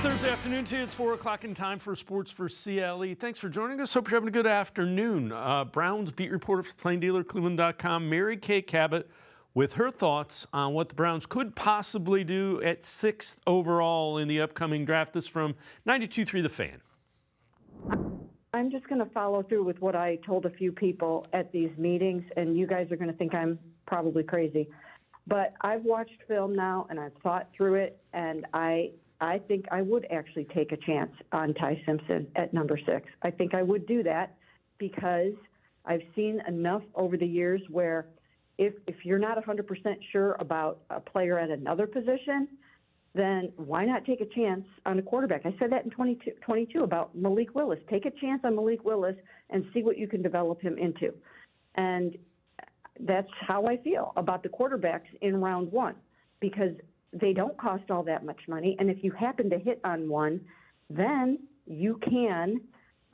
Thursday afternoon to you. It's 4 o'clock in time for Sports4CLE. Thanks for joining us. Hope you're having a good afternoon. Browns beat reporter for Plain Dealer, cleveland.com, Mary Kay Cabot, with her thoughts on what the Browns could possibly do at 6th overall in the upcoming draft. This from 92.3 The Fan. I'm just going to follow through with what I told a few people at these meetings, and you guys are going to think I'm probably crazy. But I've watched film now, and I've thought through it, and I think I would actually take a chance on Ty Simpson at number 6. I think I would do that because I've seen enough over the years where if you're not 100% sure about a player at another position, then why not take a chance on a quarterback? I said that in 22 about Malik Willis. Take a chance on Malik Willis and see what you can develop him into. And that's how I feel about the quarterbacks in round 1, because they don't cost all that much money. And if you happen to hit on one, then you can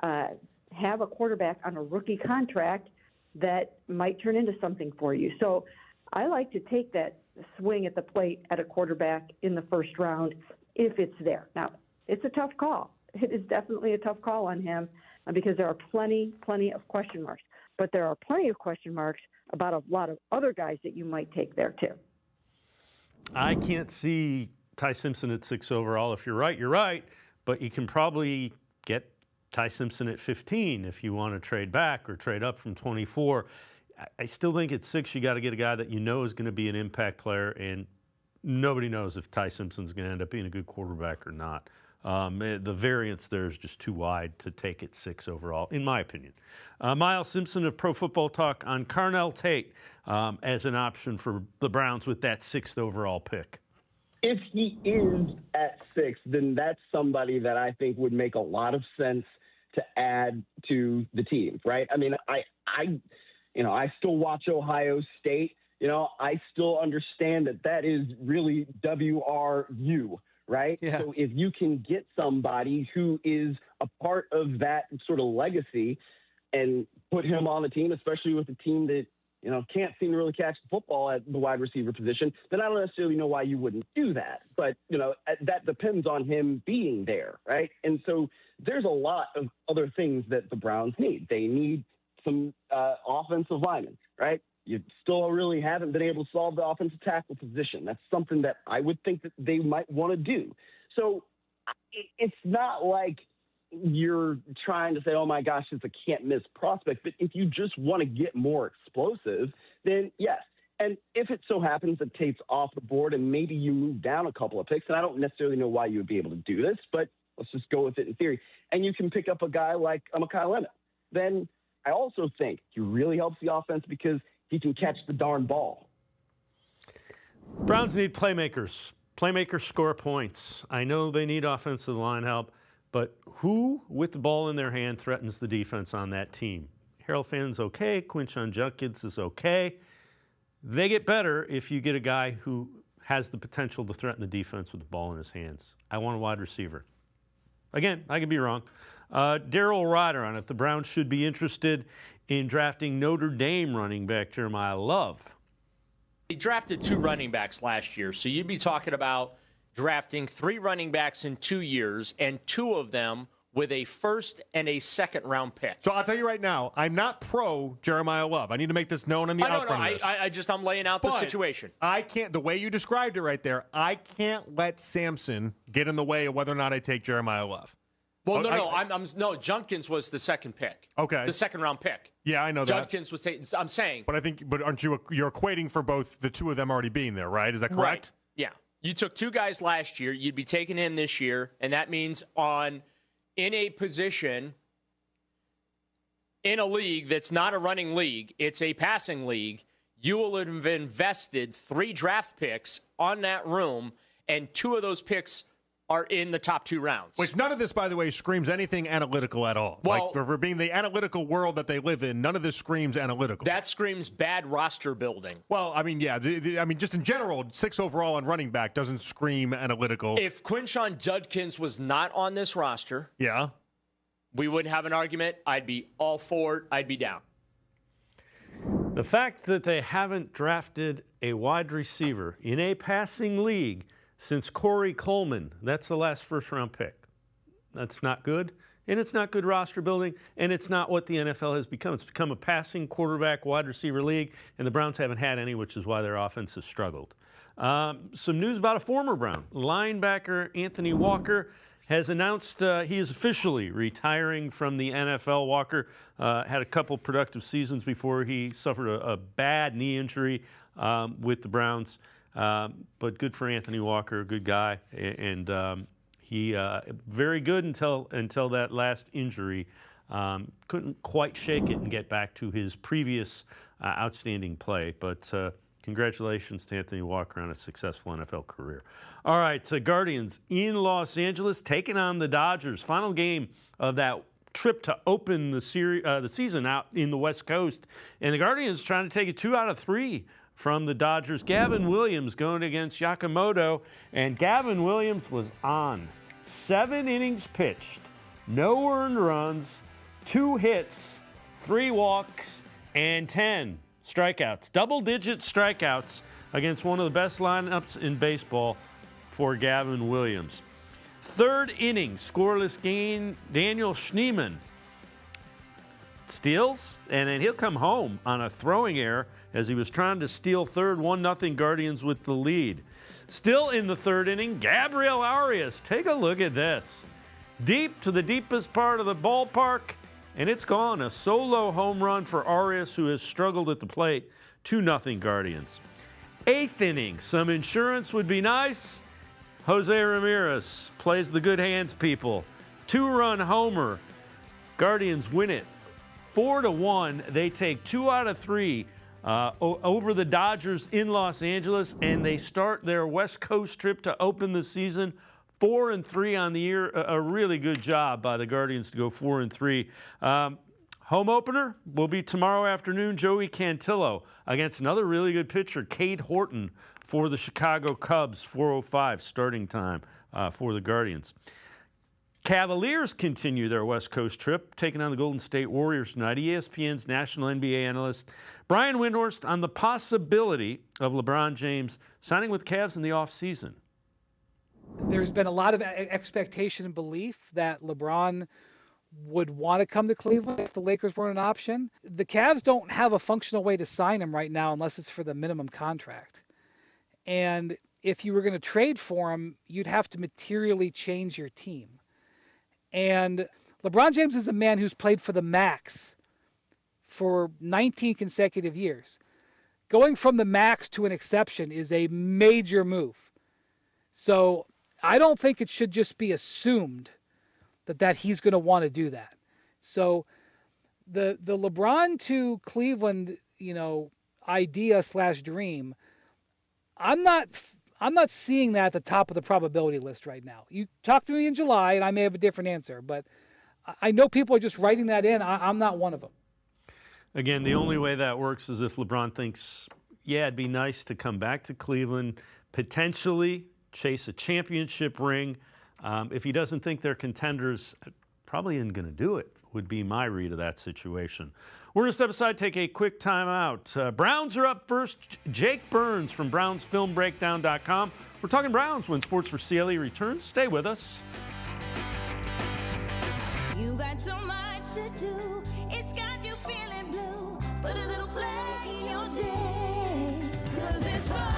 have a quarterback on a rookie contract that might turn into something for you. So I like to take that swing at the plate at a quarterback in the first round if it's there. Now, it's a tough call. It is definitely a tough call on him because there are plenty of question marks. But there are plenty of question marks about a lot of other guys that you might take there too. I can't see Ty Simpson at 6 overall. If you're right, you're right. But you can probably get Ty Simpson at 15 if you want to trade back or trade up from 24. I still think at 6 you got to get a guy that you know is going to be an impact player, and nobody knows if Ty Simpson's going to end up being a good quarterback or not. The variance there is just too wide to take at 6 overall, in my opinion. Miles Simpson of Pro Football Talk on Carnell Tate as an option for the Browns with that 6th overall pick. If he is at 6, then that's somebody that I think would make a lot of sense to add to the team, right? I mean, I still watch Ohio State. I still understand that is really WRU, right? Yeah. So if you can get somebody who is a part of that sort of legacy and put him on the team, especially with a team that, can't seem to really catch the football at the wide receiver position, then I don't necessarily know why you wouldn't do that. But, that depends on him being there, right? And so there's a lot of other things that the Browns need. They need some offensive linemen, right? You still really haven't been able to solve the offensive tackle position. That's something that I would think that they might want to do. So it's not like you're trying to say, oh, my gosh, it's a can't-miss prospect. But if you just want to get more explosive, then yes. And if it so happens that Tate's off the board and maybe you move down a couple of picks, and I don't necessarily know why you would be able to do this, but let's just go with it in theory, and you can pick up a guy like Kyle Emmett, then I also think he really helps the offense because he can catch the darn ball. Browns need playmakers. Playmakers score points. I know they need offensive line help, but who with the ball in their hand threatens the defense on that team? Harold Fann's okay. Quinshon Judkins is okay. They get better if you get a guy who has the potential to threaten the defense with the ball in his hands. I want a wide receiver. Again, I could be wrong. Daryl Ryder on if the Browns should be interested in drafting Notre Dame running back Jeremiah Love. He drafted 2 running backs last year, so you'd be talking about drafting 3 running backs in 2 years, and 2 of them with a first and a second round pick. So I'll tell you right now, I'm not pro Jeremiah Love. I need to make this known on the outfront of this. I'm laying out the situation. I can't, the way you described it right there, I can't let Samson get in the way of whether or not I take Jeremiah Love. Well, no, Judkins was the second pick. Okay. The second round pick. Yeah, I know that. Judkins was taken, I'm saying. But aren't you're equating for both the 2 of them already being there, right? Is that correct? Right. Yeah. You took 2 guys last year. You'd be taking him this year, and that means in a position in a league that's not a running league, it's a passing league, you will have invested 3 draft picks on that room, and 2 of those picks are in the top 2 rounds. Which none of this, by the way, screams anything analytical at all. Well, like for being the analytical world that they live in, none of this screams analytical. That screams bad roster building. Well, I mean, yeah. Just in general, 6 overall on running back doesn't scream analytical. If Quinshon Judkins was not on this roster, yeah, we wouldn't have an argument. I'd be all for it. I'd be down. The fact that they haven't drafted a wide receiver in a passing league since Corey Coleman. That's the last first-round pick. That's not good, and it's not good roster building, and it's not what the NFL has become. It's become a passing quarterback wide receiver league, and the Browns haven't had any, which is why their offense has struggled. Some news about a former Brown. Linebacker Anthony Walker has announced he is officially retiring from the NFL. Walker had a couple productive seasons before he suffered a bad knee injury with the Browns. But good for Anthony Walker, a good guy, and he very good until that last injury. Couldn't quite shake it and get back to his previous outstanding play. But congratulations to Anthony Walker on a successful NFL career. All right, so Guardians in Los Angeles taking on the Dodgers. Final game of that trip to open the season out in the West Coast. And the Guardians trying to take it 2 out of 3 from the Dodgers. Gavin Williams going against Yakamoto. And Gavin Williams was on. 7 innings pitched, no earned runs, 2 hits, 3 walks, and 10 strikeouts. Double-digit strikeouts against one of the best lineups in baseball for Gavin Williams. 3rd inning, scoreless game, Daniel Schneemann steals, and then he'll come home on a throwing error as he was trying to steal third. 1-0 Guardians with the lead. Still in the 3rd inning, Gabriel Arias. Take a look at this. Deep to the deepest part of the ballpark, and it's gone. A solo home run for Arias, who has struggled at the plate. 2-0 Guardians. 8th inning, some insurance would be nice. Jose Ramirez plays the good hands people. 2-run homer. Guardians win it 4-1. They take 2 out of 3 over the Dodgers in Los Angeles, and they start their West Coast trip to open the season 4-3 on the year. A really good job by the Guardians to go 4-3. Home opener will be tomorrow afternoon. Joey Cantillo against another really good pitcher, Cade Horton, for the Chicago Cubs. 4:05 starting time for the Guardians. Cavaliers continue their West Coast trip, taking on the Golden State Warriors tonight. ESPN's national NBA analyst Brian Windhorst on the possibility of LeBron James signing with Cavs in the offseason. There's been a lot of expectation and belief that LeBron would want to come to Cleveland if the Lakers weren't an option. The Cavs don't have a functional way to sign him right now unless it's for the minimum contract. And if you were going to trade for him, you'd have to materially change your team. And LeBron James is a man who's played for the max for 19 consecutive years. Going from the max to an exception is a major move. So I don't think it should just be assumed that he's going to want to do that. So the LeBron to Cleveland, idea/dream, I'm not seeing that at the top of the probability list right now. You talk to me in July, and I may have a different answer, but I know people are just writing that in. I'm not one of them. Again, the only way that works is if LeBron thinks, yeah, it'd be nice to come back to Cleveland, potentially chase a championship ring. If he doesn't think they're contenders, probably isn't going to do it, would be my read of that situation. We're going to step aside, take a quick time out. Browns are up first. Jake Burns from BrownsFilmBreakdown.com. We're talking Browns when Sports4CLE returns. Stay with us. You got so much to do. It's got you feeling blue. Put a little play in your day. 'Cause it's fun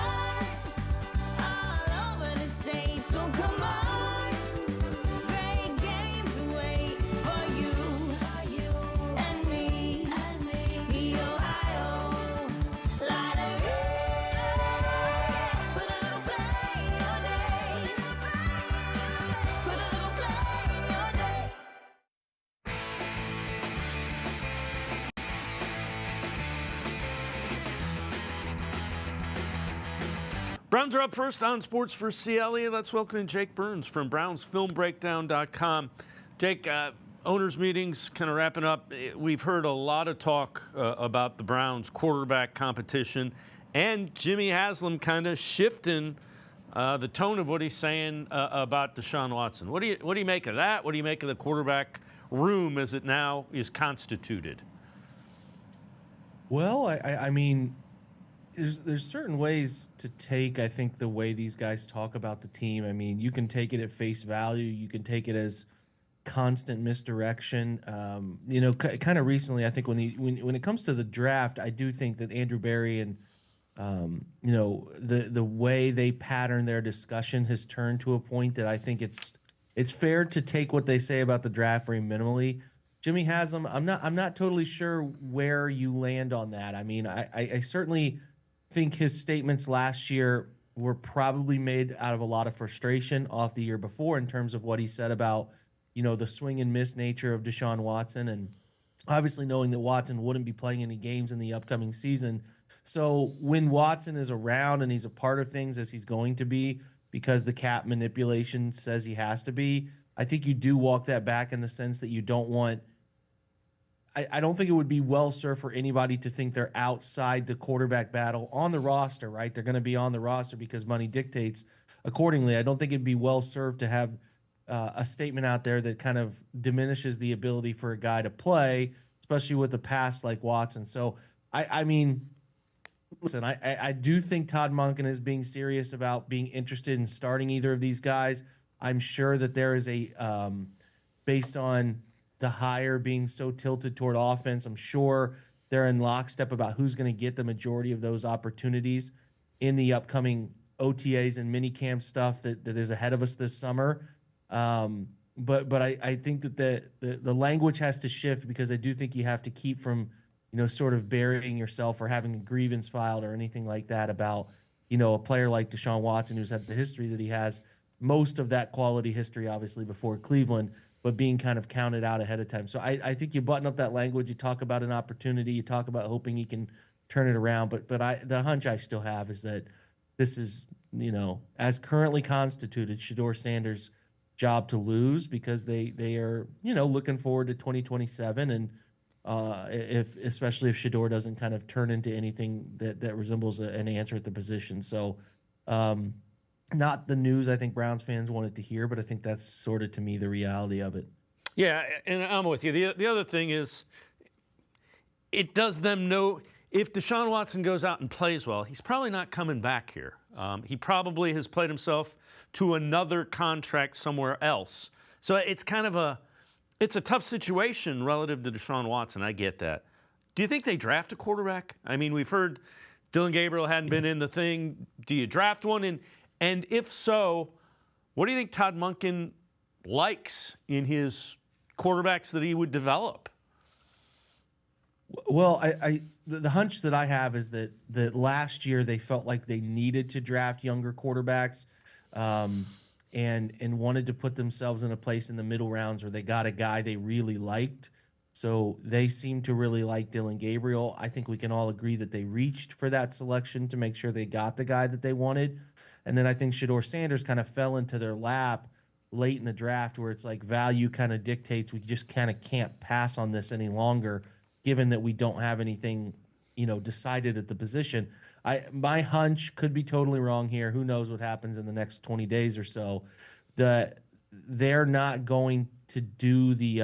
all over the state. So come on. Great games wait for you and me. The Ohio Lottery. Put a little play in your day. Put a little play in your day. Browns are up first on Sports4CLE. Let's welcome in Jake Burns from BrownsFilmBreakdown.com. Jake, owners' meetings kind of wrapping up. We've heard a lot of talk about the Browns' quarterback competition and Jimmy Haslam kind of shifting the tone of what he's saying about Deshaun Watson. What do you make of that? What do you make of the quarterback room as it now is constituted? Well, I mean, there's certain ways to take, I think, the way these guys talk about the team. I mean, you can take it at face value. You can take it as constant misdirection. Kind of recently, I think when it comes to the draft, I do think that Andrew Berry and the way they pattern their discussion has turned to a point that I think it's fair to take what they say about the draft very minimally. Jimmy Haslam, I'm not totally sure where you land on that. I mean, I certainly think his statements last year were probably made out of a lot of frustration off the year before in terms of what he said about, the swing and miss nature of Deshaun Watson, and obviously knowing that Watson wouldn't be playing any games in the upcoming season. So when Watson is around and he's a part of things as he's going to be because the cap manipulation says he has to be, I think you do walk that back in the sense that you don't want – I don't think it would be well served for anybody to think they're outside the quarterback battle on the roster, right? They're going to be on the roster because money dictates accordingly. I don't think it'd be well served to have a statement out there that kind of diminishes the ability for a guy to play, especially with a past like Watson. So, I mean, listen, I do think Todd Monken is being serious about being interested in starting either of these guys. I'm sure that there is based on the hire being so tilted toward offense, I'm sure they're in lockstep about who's going to get the majority of those opportunities in the upcoming OTAs and minicamp stuff that is ahead of us this summer. But I think that the language has to shift because I do think you have to keep from, sort of burying yourself or having a grievance filed or anything like that about, a player like Deshaun Watson who's had the history that he has, most of that quality history obviously before Cleveland, but being kind of counted out ahead of time. So I think you button up that language. You talk about an opportunity. You talk about hoping he can turn it around. But the hunch I still have is that this is, as currently constituted, Shedeur Sanders' job to lose because they are, looking forward to 2027. And especially if Shedeur doesn't kind of turn into anything that resembles an answer at the position. So not the news I think Browns fans wanted to hear, but I think that's sort of, to me, the reality of it. Yeah, and I'm with you. The other thing is it does them no – if Deshaun Watson goes out and plays well, he's probably not coming back here. He probably has played himself to another contract somewhere else. So it's kind of it's a tough situation relative to Deshaun Watson. I get that. Do you think they draft a quarterback? I mean, we've heard Dylan Gabriel hadn't been in the thing. Do you draft one? And if so, what do you think Todd Monken likes in his quarterbacks that he would develop? Well, the hunch that I have is that last year they felt like they needed to draft younger quarterbacks and wanted to put themselves in a place in the middle rounds where they got a guy they really liked. So they seem to really like Dylan Gabriel. I think we can all agree that they reached for that selection to make sure they got the guy that they wanted. And then I think Shedeur Sanders kind of fell into their lap late in the draft where it's like value kind of dictates we just kind of can't pass on this any longer, given that we don't have anything, decided at the position. My hunch could be totally wrong here. Who knows what happens in the next 20 days or so. They're not going to do the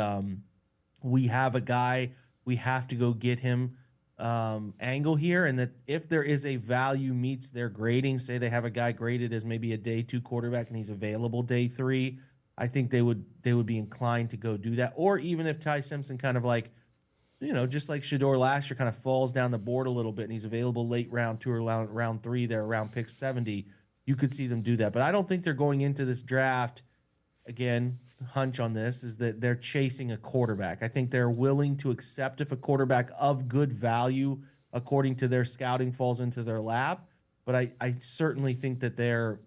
we have a guy, we have to go get him angle here, and that if there is a value meets their grading, say they have a guy graded as maybe a day 2 quarterback and he's available day 3, I think they would be inclined to go do that. Or even if Ty Simpson kind of like, just like Shedeur last year, kind of falls down the board a little bit and he's available late round 2 or round 3 there around pick 70, you could see them do that. But I don't think they're going into this draft, again, hunch on this, is that they're chasing a quarterback. I think they're willing to accept if a quarterback of good value, according to their scouting, falls into their lap. But I certainly think that they're,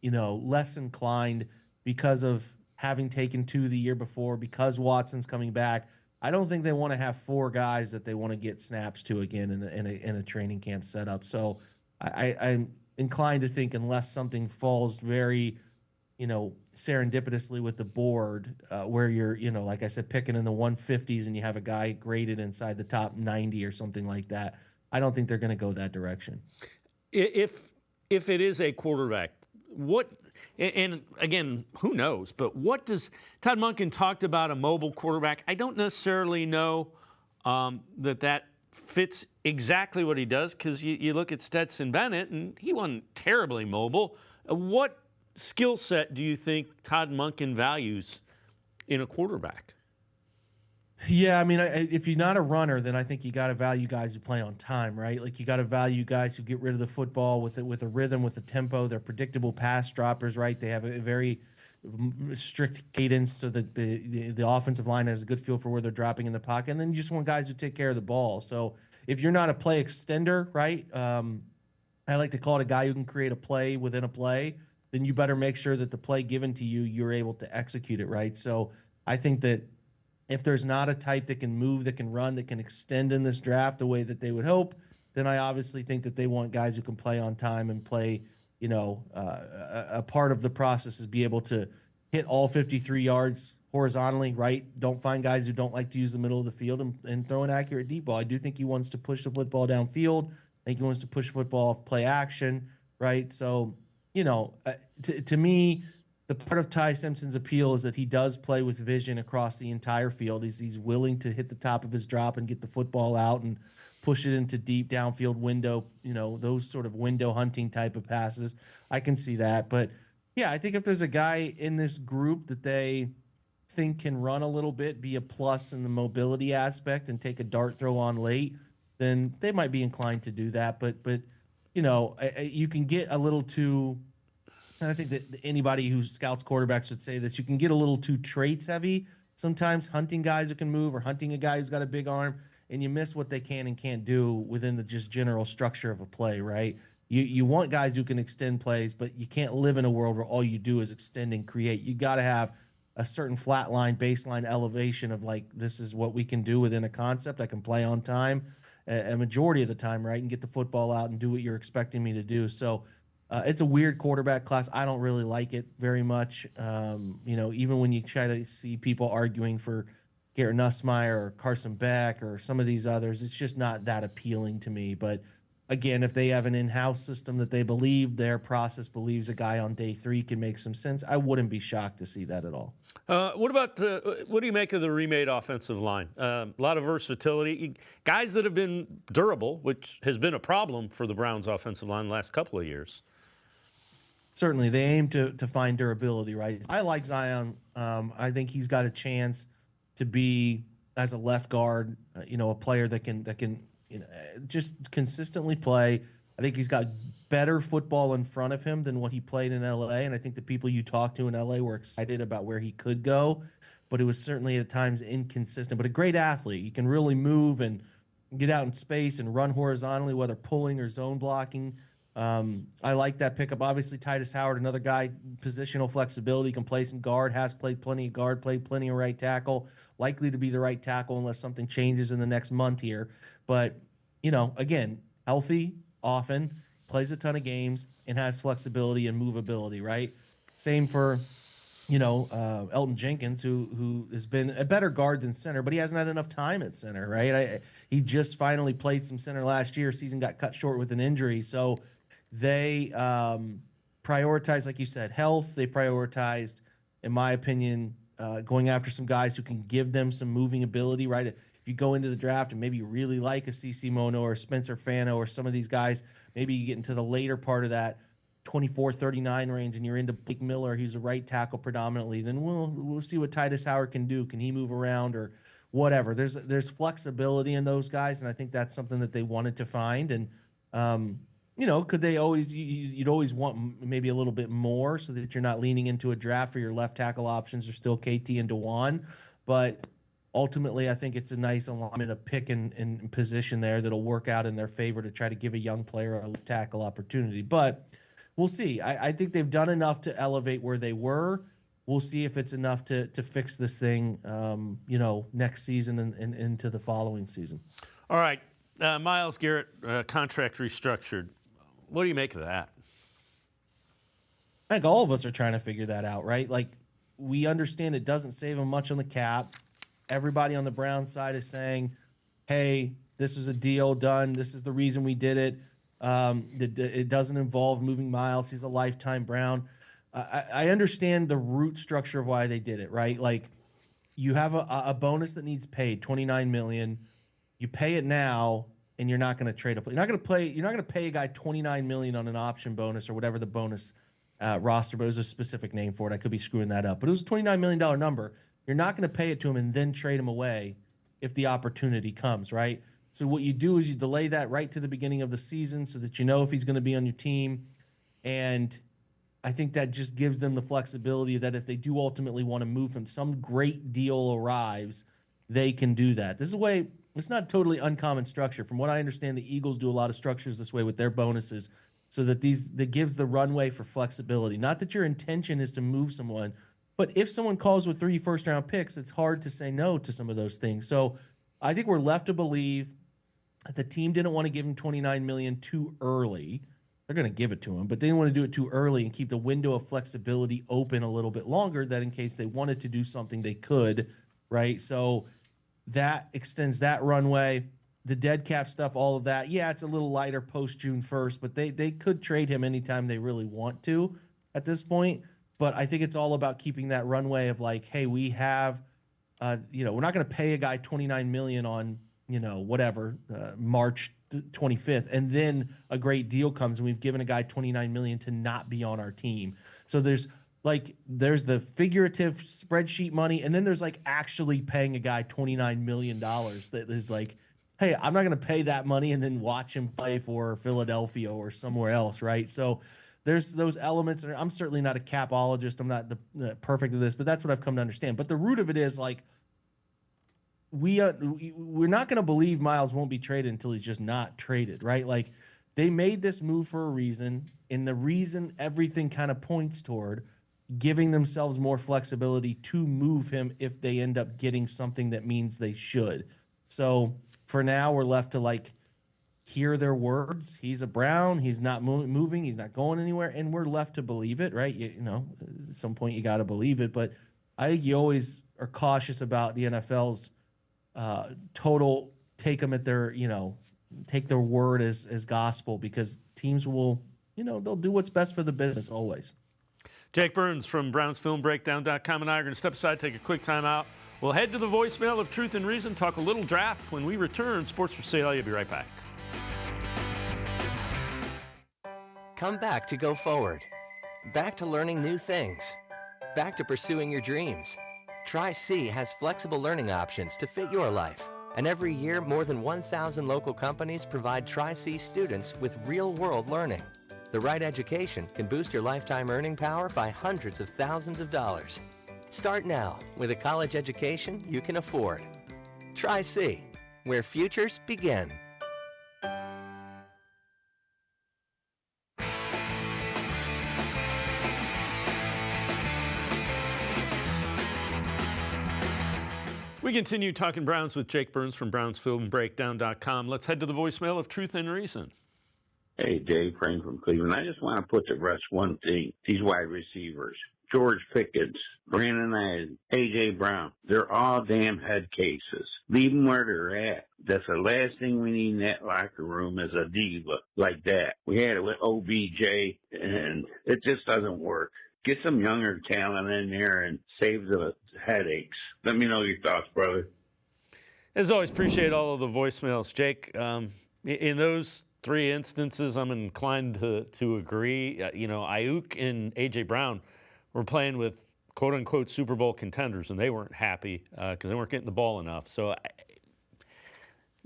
less inclined because of having taken 2 the year before, because Watson's coming back. I don't think they want to have 4 guys that they want to get snaps to again in a training camp setup. So I'm inclined to think unless something falls very, serendipitously with the board where you're, like I said, picking in the 150s and you have a guy graded inside the top 90 or something like that, I don't think they're going to go that direction. If it is a quarterback, what, and again, who knows, but what does, Todd Monken talked about a mobile quarterback. I don't necessarily know that fits exactly what he does, because you look at Stetson Bennett, and he wasn't terribly mobile. What skill set do you think Todd Monken values in a quarterback? Yeah, I mean, if you're not a runner, then I think you got to value guys who play on time, right? Like you got to value guys who get rid of the football with a rhythm, with a tempo. They're predictable pass droppers, right? They have a very strict cadence, so that the offensive line has a good feel for where they're dropping in the pocket. And then you just want guys who take care of the ball. So if you're not a play extender, right? I like to call it a guy who can create a play within a play. Then you better make sure that the play given to you, you're able to execute it, right? So I think that if there's not a type that can move, that can run, that can extend in this draft the way that they would hope, then I obviously think that they want guys who can play on time and play, a part of the process is be able to hit all 53 yards horizontally, right? Don't find guys who don't like to use the middle of the field and throw an accurate deep ball. I do think he wants to push the football downfield. I think he wants to push football off play action, right? So, to me, the part of Ty Simpson's appeal is that he does play with vision across the entire field. He's willing to hit the top of his drop and get the football out and push it into deep downfield window, those sort of window hunting type of passes. I can see that. But, yeah, I think if there's a guy in this group that they think can run a little bit, be a plus in the mobility aspect, and take a dart throw on late, then they might be inclined to do that. But you can get a little too – and I think that anybody who scouts quarterbacks would say this. You can get a little too traits heavy sometimes, hunting guys who can move or hunting a guy who's got a big arm, and you miss what they can and can't do within the just general structure of a play, right? You want guys who can extend plays, but you can't live in a world where all you do is extend and create. You got to have a certain flat line, baseline elevation of like, this is what we can do within a concept. I can play on time a majority of the time, right, and get the football out and do what you're expecting me to do. So it's a weird quarterback class. I don't really like it very much. Even when you try to see people arguing for Garrett Nussmeier or Carson Beck or some of these others, it's just not that appealing to me. But again, if they have an in-house system that they believe, their process believes a guy on day 3 can make some sense, I wouldn't be shocked to see that at all. What do you make of the remade offensive line? A lot of versatility. Guys that have been durable, which has been a problem for the Browns offensive line the last couple of years. Certainly, they aim to find durability, right? I like Zion. I think he's got a chance to be, as a left guard, a player that can just consistently play. I think he's got better football in front of him than what he played in LA, and I think the people you talked to in LA were excited about where he could go, but it was certainly at times inconsistent. But a great athlete. He can really move and get out in space and run horizontally, whether pulling or zone blocking. I like that pickup. Obviously, Titus Howard, another guy, positional flexibility, can play some guard, has played plenty of guard, played plenty of right tackle, likely to be the right tackle unless something changes in the next month here. But, again, healthy, often, plays a ton of games, and has flexibility and movability, right? Same for, Elton Jenkins, who has been a better guard than center, but he hasn't had enough time at center, right? He just finally played some center last year. Season got cut short with an injury. So they prioritize, like you said, health. They prioritized, in my opinion, going after some guys who can give them some moving ability, right? If you go into the draft and maybe you really like a CeCe Mono or Spencer Fano or some of these guys, maybe you get into the later part of that 24-39 range and you're into Blake Miller, he's a right tackle predominantly, then we'll see what Titus Howard can do. Can he move around or whatever? There's flexibility in those guys, and I think that's something that they wanted to find. And could they always, you'd always want maybe a little bit more so that you're not leaning into a draft where your left tackle options are still KT and DeJuan. But ultimately, I think it's a nice alignment of pick and position there that'll work out in their favor to try to give a young player a left tackle opportunity. But we'll see. I think they've done enough to elevate where they were. We'll see if it's enough to fix this thing, next season and into the following season. All right. Myles Garrett, contract restructured. What do you make of that? I think all of us are trying to figure that out, right? Like, we understand it doesn't save him much on the cap. Everybody on the Brown side is saying, hey, this was a deal done. This is the reason we did it. It doesn't involve moving Myles. He's a lifetime Brown. I understand the root structure of why they did it, right? Like, you have a bonus that needs paid, $29 million. You pay it now, and you're not going to trade up. You're not going to pay a guy $29 million on an option bonus or whatever the bonus roster, but it was a specific name for it. I could be screwing that up, but it was a $29 million number. You're not going to pay it to him and then trade him away if the opportunity comes, right? So what you do is you delay that right to the beginning of the season so that you know if he's going to be on your team. And I think that just gives them the flexibility that if they do ultimately want to move him, some great deal arrives, they can do that. This is a way, it's not totally uncommon structure. From what I understand, the Eagles do a lot of structures this way with their bonuses so that that gives the runway for flexibility. Not that your intention is to move someone, but if someone calls with 3 first-round picks, it's hard to say no to some of those things. So I think we're left to believe the team didn't want to give him $29 million too early. They're going to give it to him, but they didn't want to do it too early and keep the window of flexibility open a little bit longer, that in case they wanted to do something, they could, right? So that extends that runway. The dead cap stuff, all of that, yeah, it's a little lighter post June 1st, but they could trade him anytime they really want to at this point. But I think it's all about keeping that runway of like, hey, we have, we're not going to pay a guy $29 million on, whatever, March 25th, and then a great deal comes and we've given a guy $29 million to not be on our team. So there's the figurative spreadsheet money, and then there's like actually paying a guy $29 million that is like, hey, I'm not going to pay that money and then watch him play for Philadelphia or somewhere else, right? So there's those elements. And I'm certainly not a capologist. I'm not the perfect at this, but that's what I've come to understand. But the root of it is like, we're not going to believe Miles won't be traded until he's just not traded, right? Like, they made this move for a reason, and the reason everything kind of points toward giving themselves more flexibility to move him if they end up getting something that means they should. So for now, we're left to like hear their words. He's a Brown. He's not moving. He's not going anywhere, and we're left to believe it, right? At some point you got to believe it, but I think you always are cautious about the NFL's total take them at their, take their word as gospel, because teams will, they'll do what's best for the business always. Jake Burns from BrownsFilmBreakdown.com and I are going to step aside, take a quick time out. We'll head to the voicemail of Truth and Reason, talk a little draft. When we return, Sports for CLE, you'll be right back. Come back to go forward. Back to learning new things. Back to pursuing your dreams. Tri-C has flexible learning options to fit your life. And every year, more than 1,000 local companies provide Tri-C students with real-world learning. The right education can boost your lifetime earning power by hundreds of thousands of dollars. Start now with a college education you can afford. Tri-C, where futures begin. We continue talking Browns with Jake Burns from BrownsFilmBreakdown.com. Let's head to the voicemail of Truth and Reason. Hey, Dave Frank from Cleveland. I just want to put to rest one thing. These wide receivers, George Pickens, Brandon Ayuk, A.J. Brown, they're all damn head cases. Leave them where they're at. That's the last thing we need in that locker room is a diva like that. We had it with OBJ, and it just doesn't work. Get some younger talent in there and save the headaches. Let me know your thoughts, brother. As always, appreciate all of the voicemails, Jake. In those 3 instances, I'm inclined to agree. Ayuk and A.J. Brown were playing with quote-unquote Super Bowl contenders, and they weren't happy because they weren't getting the ball enough. So,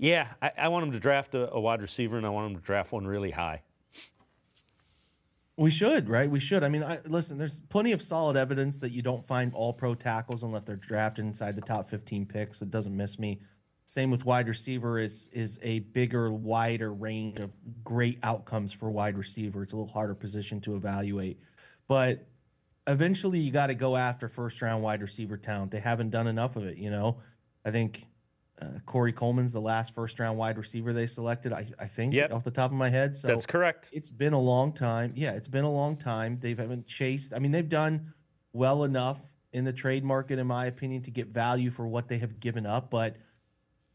I want them to draft a wide receiver, and I want them to draft one really high. We should, right? We should. I mean, listen, there's plenty of solid evidence that you don't find all-pro tackles unless they're drafted inside the top 15 picks. That doesn't miss me. Same with wide receiver is a bigger, wider range of great outcomes for wide receiver. It's a little harder position to evaluate. But eventually you got to go after first-round wide receiver talent. They haven't done enough of it, I think Corey Coleman's the last first-round wide receiver they selected, I think, off the top of my head. So that's correct. It's been a long time. Yeah, it's been a long time. They haven't chased. I mean, they've done well enough in the trade market, in my opinion, to get value for what they have given up. But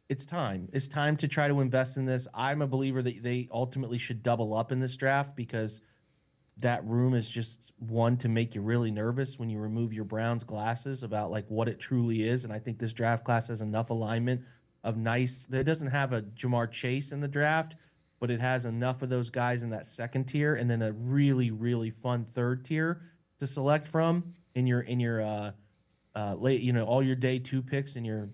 it's time. It's time to try to invest in this. I'm a believer that they ultimately should double up in this draft because that room is just one to make you really nervous when you remove your Browns glasses about like what it truly is. And I think this draft class has enough alignment nice. It doesn't have a Jamar Chase in the draft, but it has enough of those guys in that second tier, and then a really, really fun third tier to select from in your late, all your day 2 picks and your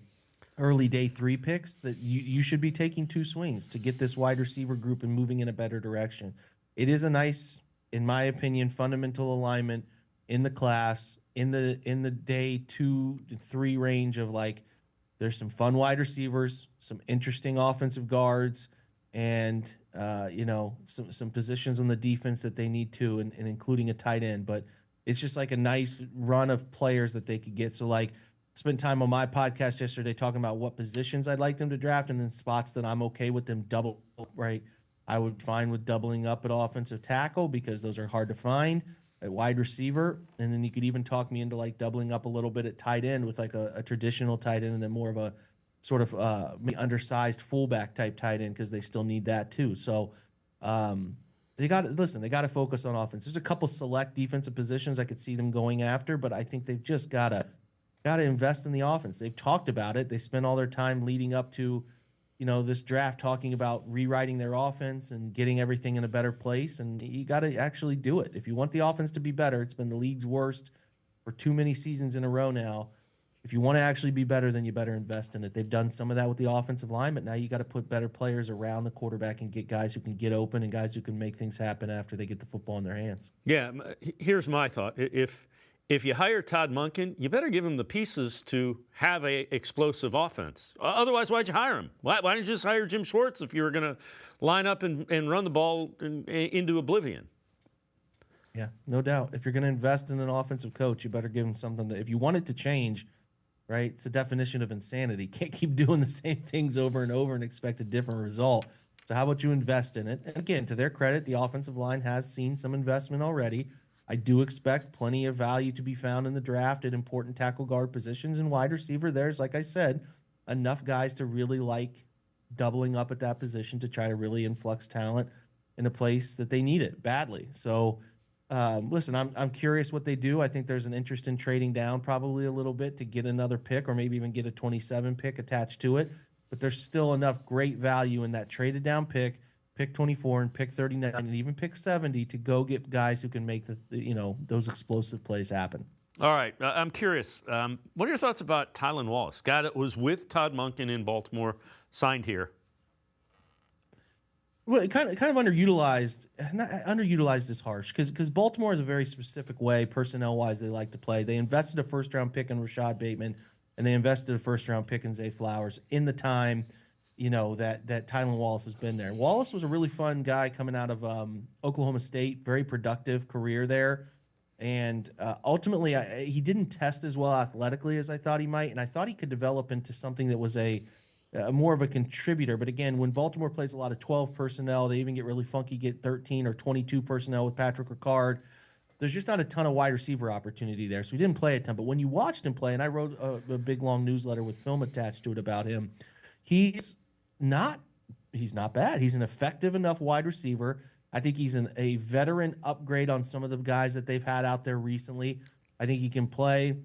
early day 3 picks. That you should be taking 2 swings to get this wide receiver group and moving in a better direction. It is a nice, in my opinion, fundamental alignment in the class in the day 2 to 3 range of like. There's some fun wide receivers, some interesting offensive guards, and some positions on the defense that they need to, and including a tight end. But it's just like a nice run of players that they could get. So like, spent time on my podcast yesterday talking about what positions I'd like them to draft, and then spots that I'm okay with them double. Right, I would find with doubling up at offensive tackle because those are hard to find. At wide receiver, and then you could even talk me into like doubling up a little bit at tight end with like a traditional tight end, and then more of a sort of undersized fullback type tight end because they still need that too. So they got to focus on offense. There's a couple select defensive positions I could see them going after, but I think they've just got to invest in the offense. They've talked about it. They spent all their time leading up to this draft talking about rewriting their offense and getting everything in a better place. And you got to actually do it. If you want the offense to be better, it's been the league's worst for too many seasons in a row now. If you want to actually be better, then you better invest in it. They've done some of that with the offensive line, but now you got to put better players around the quarterback and get guys who can get open and guys who can make things happen after they get the football in their hands. Yeah, here's my thought. If you hire Todd Monken, you better give him the pieces to have a explosive offense. Otherwise, why'd you hire him? Why didn't you just hire Jim Schwartz if you were going to line up and run the ball into oblivion? Yeah, no doubt. If you're going to invest in an offensive coach, you better give him something if you want it to change, right? It's a definition of insanity. Can't keep doing the same things over and over and expect a different result. So how about you invest in it? And again, to their credit, the offensive line has seen some investment already. I do expect plenty of value to be found in the draft at important tackle guard positions and wide receiver. There's, like I said, enough guys to really like doubling up at that position to try to really influx talent in a place that they need it badly. So, listen, I'm curious what they do. I think there's an interest in trading down probably a little bit to get another pick or maybe even get a 27 pick attached to it. But there's still enough great value in that traded down pick 24 and pick 39 and even pick 70 to go get guys who can make those explosive plays happen. All right, I'm curious. What are your thoughts about Tylan Wallace, guy that was with Todd Monken in Baltimore, signed here? Well, kind of underutilized. Not underutilized is harsh because Baltimore has a very specific way personnel wise they like to play. They invested a first round pick in Rashad Bateman, and they invested a first round pick in Zay Flowers in the time. That Tylan Wallace has been there. Wallace was a really fun guy coming out of Oklahoma State, very productive career there. And ultimately, he didn't test as well athletically as I thought he might. And I thought he could develop into something that was a more of a contributor. But again, when Baltimore plays a lot of 12 personnel, they even get really funky, get 13 or 22 personnel with Patrick Ricard. There's just not a ton of wide receiver opportunity there. So he didn't play a ton. But when you watched him play, and I wrote a big, long newsletter with film attached to it about him, he's not bad. He's an effective enough wide receiver. I think he's a veteran upgrade on some of the guys that they've had out there recently. I think he can play,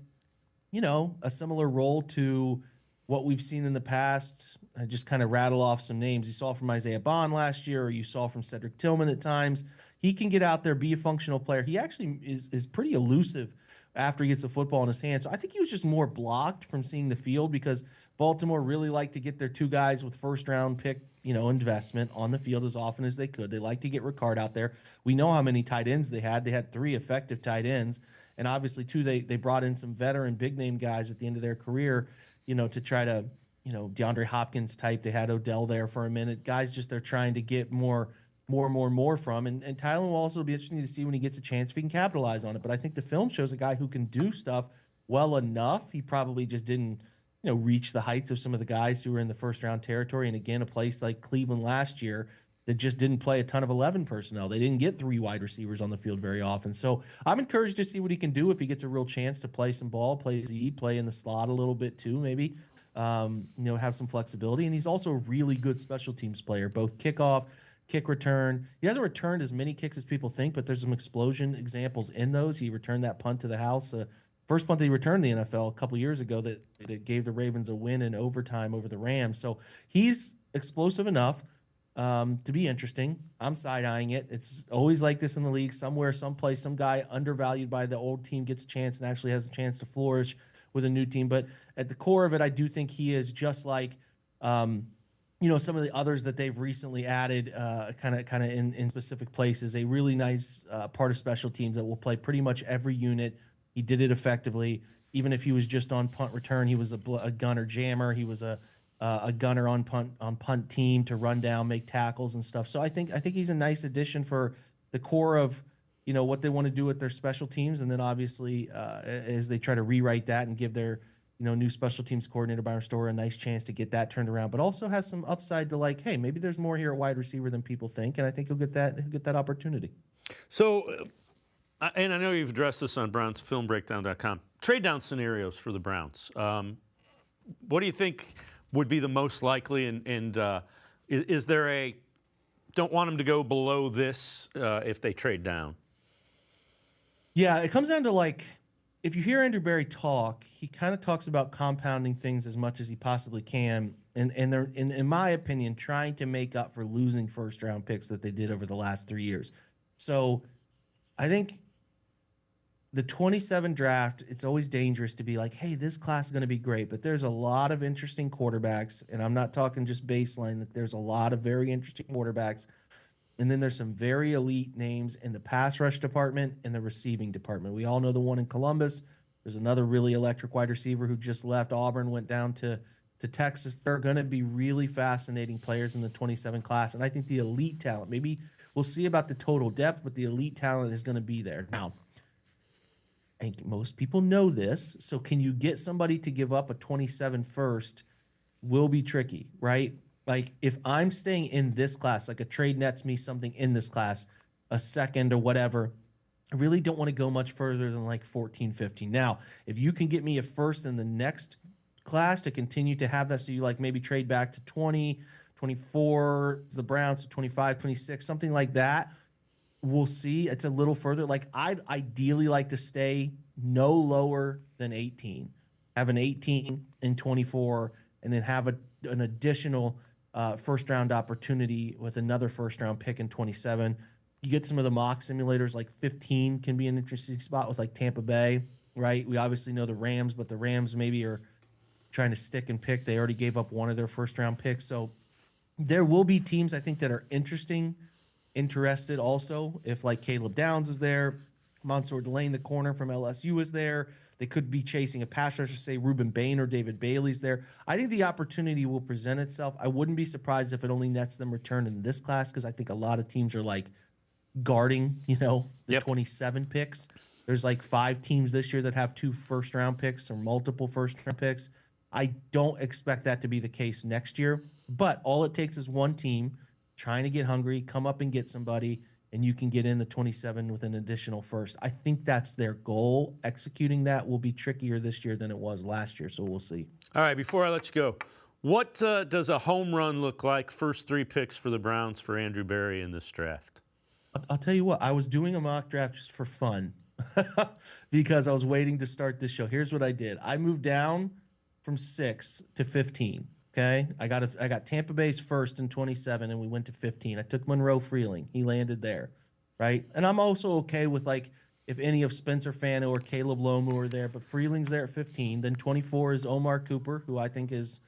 a similar role to what we've seen in the past. I just kind of rattle off some names you saw from Isaiah Bond last year, or you saw from Cedric Tillman at times. He can get out there, be a functional player. He actually is pretty elusive after he gets the football in his hands. So I think he was just more blocked from seeing the field because Baltimore really liked to get their 2 guys with first-round pick, investment on the field as often as they could. They like to get Ricard out there. We know how many tight ends they had. They had 3 effective tight ends, and obviously, too, they brought in some veteran big-name guys at the end of their career, to try to, DeAndre Hopkins type. They had Odell there for a minute. Guys just they're trying to get more from. And Tylan Wallace will be interesting to see when he gets a chance if he can capitalize on it. But I think the film shows a guy who can do stuff well enough. He probably just didn't reach the heights of some of the guys who were in the first round territory. And again, a place like Cleveland last year that just didn't play a ton of 11 personnel. They didn't get 3 wide receivers on the field very often. So I'm encouraged to see what he can do if he gets a real chance to play some ball, play in the slot a little bit too, maybe, have some flexibility. And he's also a really good special teams player, both kickoff, kick return. He hasn't returned as many kicks as people think, but there's some explosion examples in those. He returned that punt to the house first punt he returned in the NFL a couple years ago that gave the Ravens a win in overtime over the Rams. So he's explosive enough to be interesting. I'm side-eyeing it. It's always like this in the league. Somewhere, someplace, some guy undervalued by the old team gets a chance and actually has a chance to flourish with a new team. But at the core of it, I do think he is just like some of the others that they've recently added kind of in specific places. A really nice part of special teams that will play pretty much every unit. He did it effectively. Even if he was just on punt return, he was a gunner jammer. He was a gunner on punt team to run down, make tackles and stuff. So I think he's a nice addition for the core of what they want to do with their special teams, and then obviously as they try to rewrite that and give their new special teams coordinator Byron Storer a nice chance to get that turned around, but also has some upside to like, hey, maybe there's more here at wide receiver than people think, and I think he'll get that opportunity. So, and I know you've addressed this on BrownsFilmBreakdown.com. Trade down scenarios for the Browns. What do you think would be the most likely, and is there a don't want them to go below this if they trade down? Yeah, it comes down to like, if you hear Andrew Berry talk, he kind of talks about compounding things as much as he possibly can, and they're, in my opinion, trying to make up for losing first-round picks that they did over the last 3 years. So I think the 27 draft, it's always dangerous to be like, hey, this class is going to be great, but there's a lot of interesting quarterbacks, and I'm not talking just baseline, that there's a lot of very interesting quarterbacks. And then there's some very elite names in the pass rush department and the receiving department. We all know the one in Columbus. There's another really electric wide receiver who just left Auburn, went down to Texas. They're going to be really fascinating players in the 27 class. And I think the elite talent, maybe we'll see about the total depth, but the elite talent is going to be there. Now, I think most people know this. So can you get somebody to give up a 27 first will be tricky, right? Like, if I'm staying in this class, like a trade nets me something in this class, a second or whatever, I really don't want to go much further than like 14, 15. Now, if you can get me a first in the next class to continue to have that, so you like maybe trade back to 20, 24, the Browns to 25, 26, something like that, we'll see. It's a little further. Like, I'd ideally like to stay no lower than 18, have an 18 and 24, and then have an additional first round opportunity with another first round pick in 27. You get some of the mock simulators, like 15 can be an interesting spot with like Tampa Bay, right? We obviously know the Rams, but the Rams maybe are trying to stick and pick. They already gave up one of their first round picks. So there will be teams, I think, that are interested also. If like Caleb Downs is there, Mansour Delane, the corner from LSU, is there. They could be chasing a pass rusher, say Reuben Bain or David Bailey's there. I think the opportunity will present itself. I wouldn't be surprised if it only nets them return in this class, because I think a lot of teams are like guarding, the 27 picks. There's like 5 teams this year that have 2 first-round picks or multiple first-round picks. I don't expect that to be the case next year, but all it takes is one team trying to get hungry, come up and get somebody, and you can get in the 27 with an additional first. I think that's their goal. Executing that will be trickier this year than it was last year, so we'll see. All right, before I let you go, what does a home run look like, first 3 picks for the Browns for Andrew Berry in this draft? I'll tell you what, I was doing a mock draft just for fun because I was waiting to start this show. Here's what I did. I moved down from 6 to 15. Okay, I got Tampa Bay's first in 27, and we went to 15. I took Monroe Freeling. He landed there, right? And I'm also okay with, like, if any of Spencer Fano or Caleb Lomu are there, but Freeling's there at 15. Then 24 is Omar Cooper, who I think is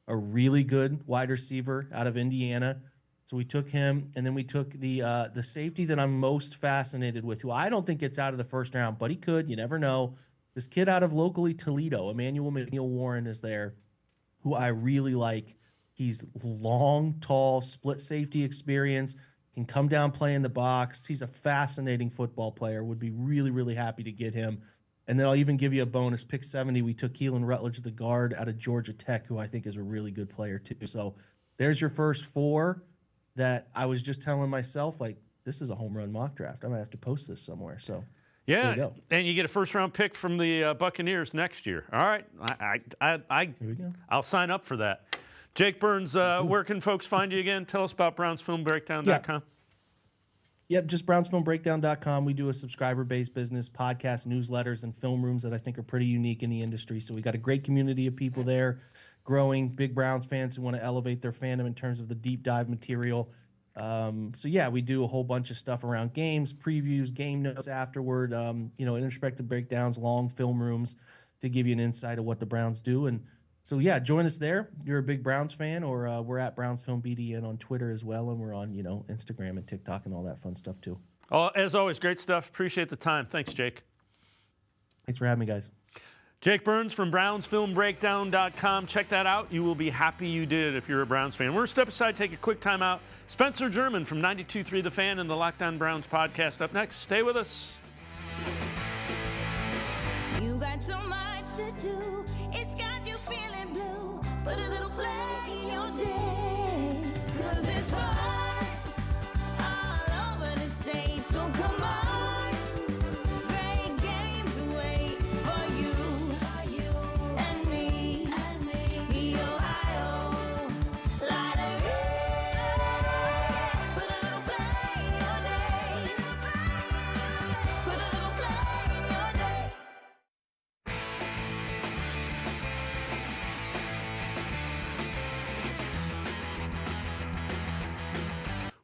a really good wide receiver out of Indiana. So we took him, and then we took the safety that I'm most fascinated with, who I don't think gets out of the first round, but he could. You never know. This kid out of locally Toledo, Emmanuel McNeil Warren, is there, who I really like. He's long, tall, split safety experience, can come down, play in the box. He's a fascinating football player. Would be really, really happy to get him. And then I'll even give you a bonus. Pick 70, we took Keelan Rutledge, the guard out of Georgia Tech, who I think is a really good player too. So there's your first 4 that I was just telling myself, like, this is a home run mock draft. I might have to post this somewhere. So yeah, and you get a first-round pick from the Buccaneers next year. All right, Here we go. I'll sign up for that. Jake Burns, where can folks find you again? Tell us about BrownsFilmBreakdown.com. Yep, just brownsfilmbreakdown.com. We do a subscriber-based business, podcast, newsletters, and film rooms that I think are pretty unique in the industry. So we got a great community of people there, growing, big Browns fans who want to elevate their fandom in terms of the deep dive material. So yeah, we do a whole bunch of stuff around games, previews, game notes afterward, introspective breakdowns, long film rooms to give you an insight of what the Browns do. And so yeah, join us there. You're a big Browns fan, or we're at Browns Film BDN on Twitter as well, and we're on Instagram and TikTok and all that fun stuff too. Oh, as always, great stuff. Appreciate the time. Thanks, Jake. Thanks for having me, guys. Jake Burns from BrownsFilmBreakdown.com. Check that out. You will be happy you did if you're a Browns fan. We're going to step aside, take a quick time out. Spencer German from 92.3 The Fan and the Lockdown Browns podcast up next. Stay with us. You got so much to do. It's got you feeling blue. Put a little play in your day. 'Cause it's fun all over the state. So come on. Great games wait for you and me. The Ohio Lottery. Put a little play in your day. Put a little play in your day.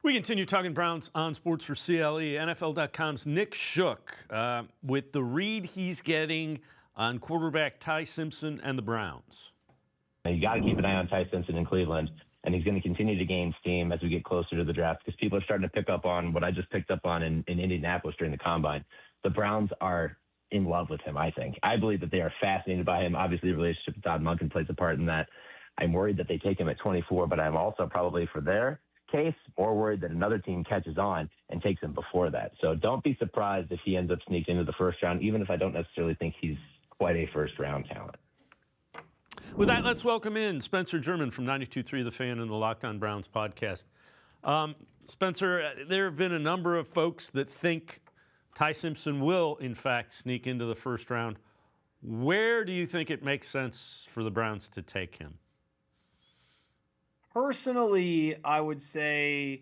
We continue talking Browns on Sports4CLE. NFL.com's Nick Shook with the read he's getting on quarterback Ty Simpson and the Browns. You got to keep an eye on Ty Simpson in Cleveland, and he's going to continue to gain steam as we get closer to the draft because people are starting to pick up on what I just picked up on in Indianapolis during the Combine. The Browns are in love with him, I think. I believe that they are fascinated by him. Obviously, the relationship with Todd Monken plays a part in that. I'm worried that they take him at 24, but I'm also probably for their case more worried that another team catches on and takes him before that. So don't be surprised if he ends up sneaking into the first round, even if I don't necessarily think he's quite a first-round talent. With that, let's welcome in Spencer German from 92.3 The Fan and the Locked On Browns podcast. Spencer, there have been a number of folks that think Ty Simpson will, in fact, sneak into the first round. Where do you think it makes sense for the Browns to take him? Personally, I would say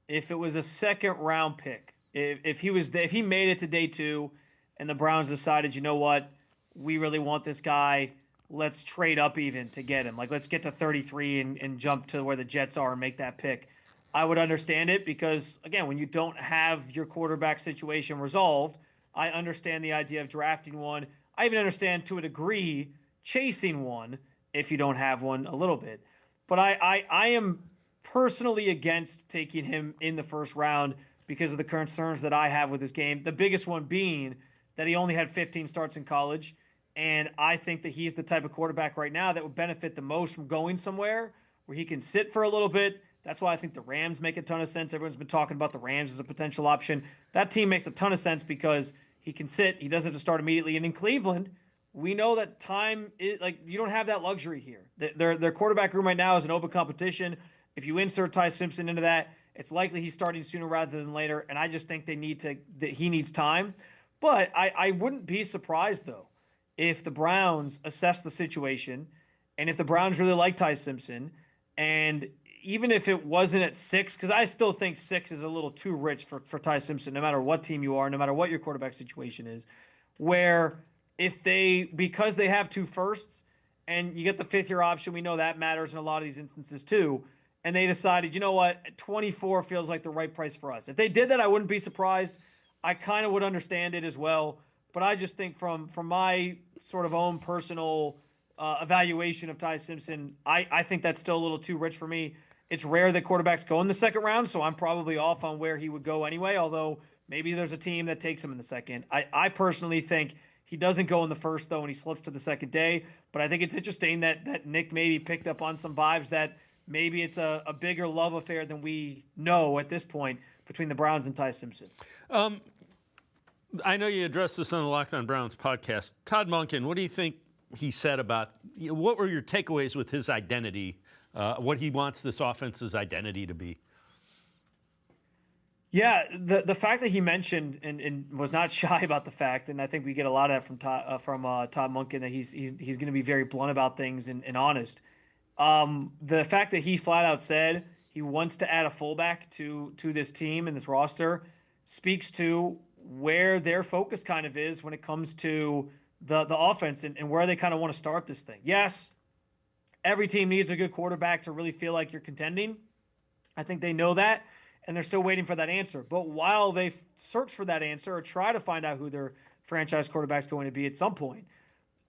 if it was a second-round pick, if he made it to day 2 and the Browns decided, you know what, we really want this guy, let's trade up even to get him. Like, let's get to 33 and jump to where the Jets are and make that pick. I would understand it because, again, when you don't have your quarterback situation resolved, I understand the idea of drafting one. I even understand, to a degree, chasing one if you don't have one a little bit. But I am personally against taking him in the first round because of the concerns that I have with his game. The biggest one being that he only had 15 starts in college. And I think that he's the type of quarterback right now that would benefit the most from going somewhere where he can sit for a little bit. That's why I think the Rams make a ton of sense. Everyone's been talking about the Rams as a potential option. That team makes a ton of sense because he can sit. He doesn't have to start immediately. And in Cleveland, we know that time is like you don't have that luxury here. Their quarterback room right now is an open competition. If you insert Ty Simpson into that, it's likely he's starting sooner rather than later. And I just think that he needs time. But I wouldn't be surprised though if the Browns assess the situation and if the Browns really like Ty Simpson, and even if it wasn't at 6, because I still think 6 is a little too rich for Ty Simpson, no matter what team you are, no matter what your quarterback situation is, where because they have 2 firsts and you get the 5th-year option, we know that matters in a lot of these instances too, and they decided, you know what, 24 feels like the right price for us. If they did that, I wouldn't be surprised. I kind of would understand it as well, but I just think from my sort of own personal evaluation of Ty Simpson, I think that's still a little too rich for me. It's rare that quarterbacks go in the second round, so I'm probably off on where he would go anyway, although maybe there's a team that takes him in the second. I personally think he doesn't go in the first, though, and he slips to the second day. But I think it's interesting that Nick maybe picked up on some vibes that maybe it's a bigger love affair than we know at this point between the Browns and Ty Simpson. I know you addressed this on the Locked On Browns podcast. Todd Monken, what do you think he said about what were your takeaways with his identity, what he wants this offense's identity to be? Yeah, the fact that he mentioned and was not shy about the fact, and I think we get a lot of that from Todd Monken, that he's going to be very blunt about things and honest. The fact that he flat out said he wants to add a fullback to this team and this roster, speaks to where their focus kind of is when it comes to the offense and where they kind of want to start this thing. Yes, every team needs a good quarterback to really feel like you're contending. I think they know that, and they're still waiting for that answer. But while they search for that answer or try to find out who their franchise quarterback's going to be at some point,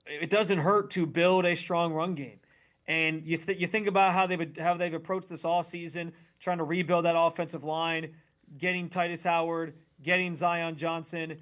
it doesn't hurt to build a strong run game. And you think about how they've approached this offseason, trying to rebuild that offensive line, getting Titus Howard, getting Zion Johnson,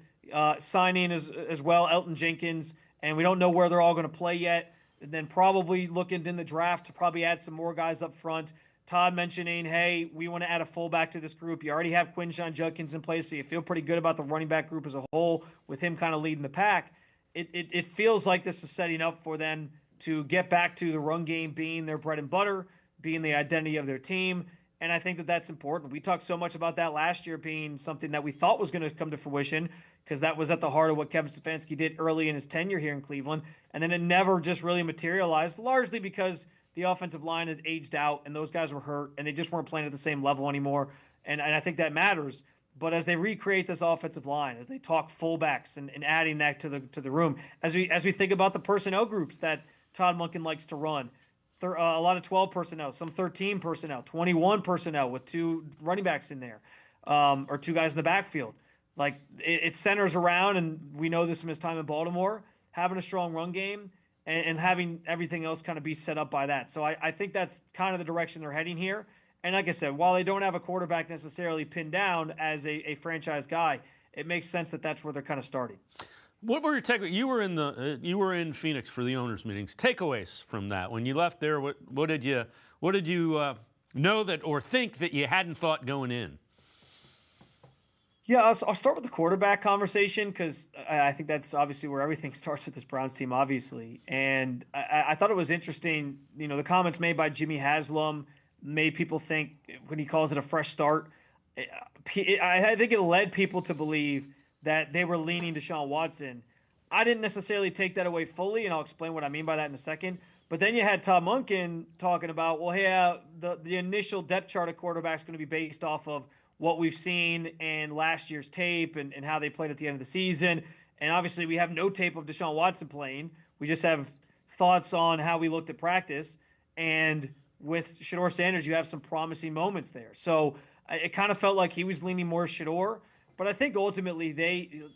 signing as well Elton Jenkins, and we don't know where they're all going to play yet. And then probably looking in the draft to probably add some more guys up front. Todd mentioning, hey, we want to add a fullback to this group. You already have Quinshon Judkins in place, so you feel pretty good about the running back group as a whole with him kind of leading the pack. It feels like this is setting up for them to get back to the run game being their bread and butter, being the identity of their team. And I think that that's important. We talked so much about that last year being something that we thought was going to come to fruition because that was at the heart of what Kevin Stefanski did early in his tenure here in Cleveland. And then it never just really materialized, largely because the offensive line had aged out and those guys were hurt and they just weren't playing at the same level anymore. And I think that matters. But as they recreate this offensive line, as they talk fullbacks and adding that to the room, as we think about the personnel groups that Todd Monken likes to run, a lot of 12 personnel, some 13 personnel, 21 personnel with 2 running backs in there, or 2 guys in the backfield. Like it centers around, and we know this from his time in Baltimore, having a strong run game and having everything else kind of be set up by that. So I think that's kind of the direction they're heading here. And like I said, while they don't have a quarterback necessarily pinned down as a franchise guy, it makes sense that that's where they're kind of starting. What were your takeaways? You were in Phoenix for the owners' meetings. Takeaways from that when you left there. What did you know that or think that you hadn't thought going in? Yeah, I'll start with the quarterback conversation because I think that's obviously where everything starts with this Browns team, obviously. And I thought it was interesting. You know, the comments made by Jimmy Haslam made people think when he calls it a fresh start. I think it led people to believe that they were leaning Deshaun Watson. I didn't necessarily take that away fully, and I'll explain what I mean by that in a second. But then you had Todd Monken talking about, well, yeah, the initial depth chart of quarterback is going to be based off of what we've seen in last year's tape and how they played at the end of the season. And obviously we have no tape of Deshaun Watson playing. We just have thoughts on how we looked at practice. And with Shedeur Sanders, you have some promising moments there. So it kind of felt like he was leaning more Shedeur. But I think ultimately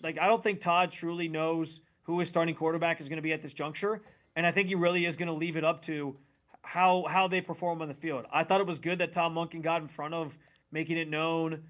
I don't think Todd truly knows who his starting quarterback is going to be at this juncture. And I think he really is going to leave it up to how they perform on the field. I thought it was good that Tom Monken got in front of making it known,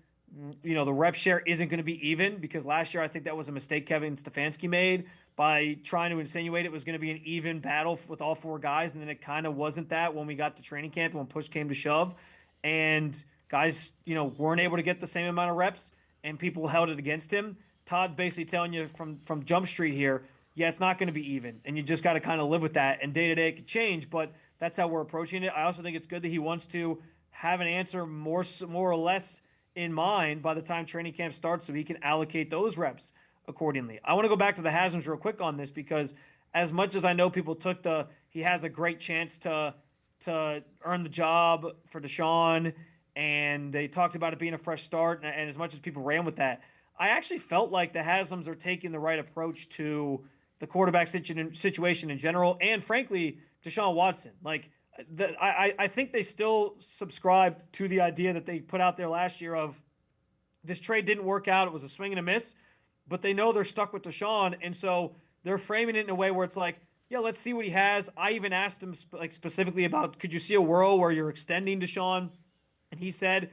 you know, the rep share isn't going to be even because last year I think that was a mistake Kevin Stefanski made by trying to insinuate it was going to be an even battle with all 4 guys. And then it kind of wasn't that when we got to training camp and when push came to shove. And guys, you know, weren't able to get the same amount of reps and people held it against him. Todd's basically telling you from Jump Street here, yeah, it's not going to be even. And you just got to kind of live with that. And day to day it could change, but that's how we're approaching it. I also think it's good that he wants to have an answer more or less in mind by the time training camp starts so he can allocate those reps accordingly. I want to go back to the Hasms real quick on this because as much as I know people took he has a great chance to earn the job for Deshaun and they talked about it being a fresh start and as much as people ran with that, I actually felt like the Haslams are taking the right approach to the quarterback situation in general and frankly Deshaun Watson. Like I think they still subscribe to the idea that they put out there last year of this trade didn't work out. It was a swing and a miss, but they know they're stuck with Deshaun. And so they're framing it in a way where it's like, yeah, let's see what he has. I even asked him specifically about, could you see a world where you're extending Deshaun? And he said,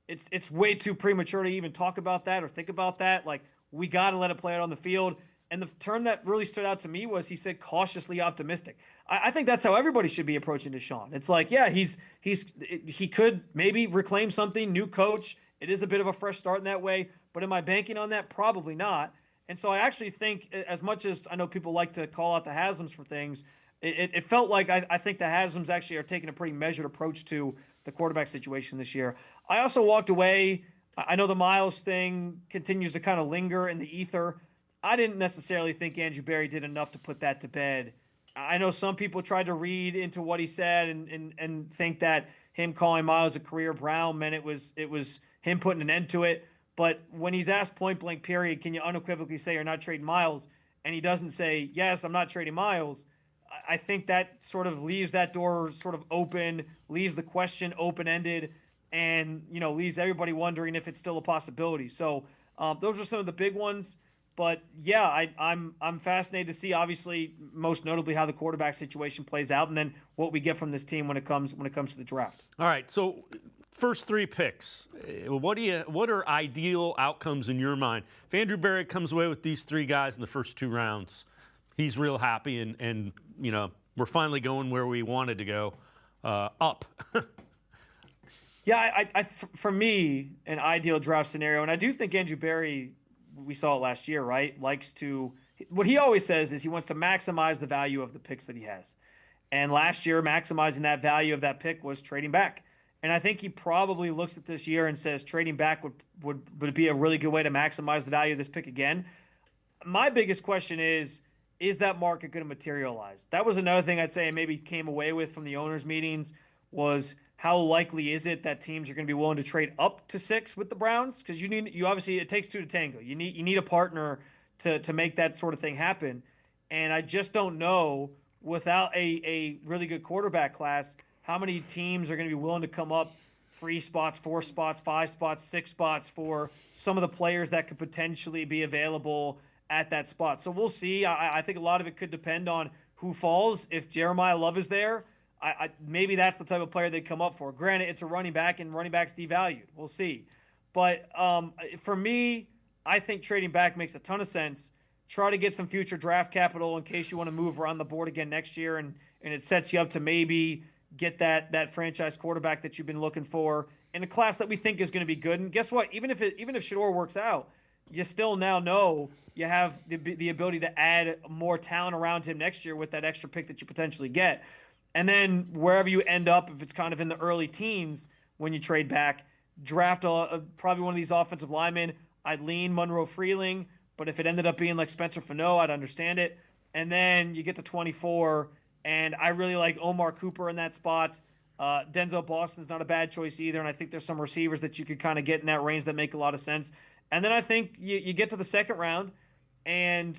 it's way too premature to even talk about that or think about that. Like we got to let it play out on the field. And the term that really stood out to me was he said cautiously optimistic. I think that's how everybody should be approaching Deshaun. It's like, yeah, he could maybe reclaim something, new coach. It is a bit of a fresh start in that way. But am I banking on that? Probably not. And so I actually think, as much as I know people like to call out the Haslams for things, it felt like I think the Haslams actually are taking a pretty measured approach to the quarterback situation this year. I also walked away. I know the Miles thing continues to kind of linger in the ether. I didn't necessarily think Andrew Berry did enough to put that to bed. I know some people tried to read into what he said and think that him calling Miles a career Brown meant it was him putting an end to it. But when he's asked point blank period, can you unequivocally say you're not trading Miles? And he doesn't say, yes, I'm not trading Miles. I think that sort of leaves that door sort of open, leaves the question open-ended, and, leaves everybody wondering if it's still a possibility. So those are some of the big ones. But yeah, I'm fascinated to see, obviously, most notably how the quarterback situation plays out, and then what we get from this team when it comes to the draft. All right, so first 3 picks. What are ideal outcomes in your mind? If Andrew Berry comes away with these 3 guys in the first 2 rounds, he's real happy, and we're finally going where we wanted to go, up. Yeah, for me, an ideal draft scenario, and I do think Andrew Berry, we saw it last year, right, likes to – what he always says is he wants to maximize the value of the picks that he has. And last year, maximizing that value of that pick was trading back. And I think he probably looks at this year and says trading back would be a really good way to maximize the value of this pick again. My biggest question is that market going to materialize? That was another thing I'd say I maybe came away with from the owners' meetings was how likely is it that teams are going to be willing to trade up to 6 with the Browns? Because you obviously, it takes 2 to tango. You need a partner to make that sort of thing happen. And I just don't know, without a really good quarterback class, how many teams are going to be willing to come up 3 spots, 4 spots, 5 spots, 6 spots for some of the players that could potentially be available at that spot. So we'll see. I think a lot of it could depend on who falls. If Jeremiah Love is there, maybe that's the type of player they come up for. Granted, it's a running back, and running back's devalued. We'll see. But for me, I think trading back makes a ton of sense. Try to get some future draft capital in case you want to move around the board again next year, and it sets you up to maybe get that franchise quarterback that you've been looking for in a class that we think is going to be good. And guess what? Even if Shador works out, you still now know you have the ability to add more talent around him next year with that extra pick that you potentially get. And then wherever you end up, if it's kind of in the early teens when you trade back, draft probably one of these offensive linemen. I'd lean Monroe Freeling, but if it ended up being like Spencer Fano, I'd understand it. And then you get to 24, and I really like Omar Cooper in that spot. Denzel Boston's not a bad choice either, and I think there's some receivers that you could kind of get in that range that make a lot of sense. And then I think you get to the second round, and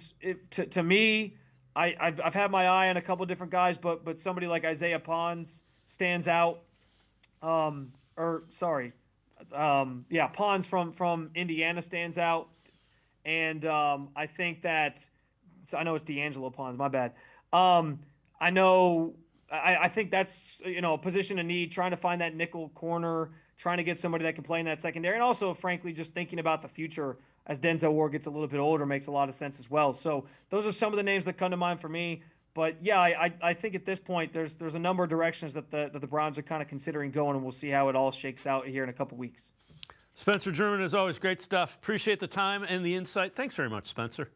to me, I've had my eye on a couple different guys, but somebody like Isaiah Pons stands out. Pons from Indiana stands out, and I think that I know it's D'Angelo Pons. My bad. I think that's a position of need, trying to find that nickel corner, trying to get somebody that can play in that secondary, and also, frankly, just thinking about the future as Denzel Ward gets a little bit older makes a lot of sense as well. So those are some of the names that come to mind for me. But yeah, I think at this point there's a number of directions that the Browns are kind of considering going, and we'll see how it all shakes out here in a couple weeks. Spencer German, as always, great stuff. Appreciate the time and the insight. Thanks very much, Spencer.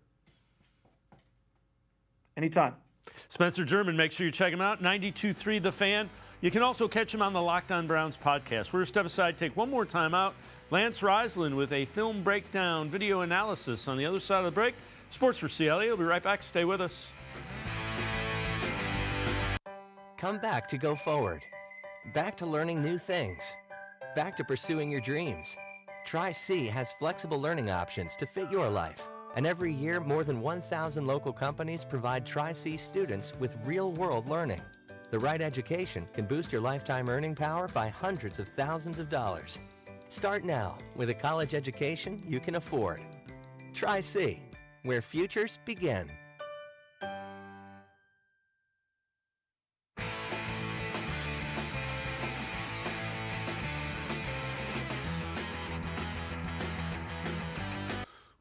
Anytime. Spencer German, make sure you check him out, 92.3 The Fan. You can also catch him on the Locked On Browns podcast. We're going to step aside, take one more time out. Lance Reisland with a film breakdown, video analysis on the other side of the break. Sports4CLE. We'll be right back. Stay with us. Come back to go forward. Back to learning new things. Back to pursuing your dreams. Tri-C has flexible learning options to fit your life. And every year, more than 1,000 local companies provide Tri-C students with real-world learning. The right education can boost your lifetime earning power by hundreds of thousands of dollars. Start now with a college education you can afford. Tri-C, where futures begin.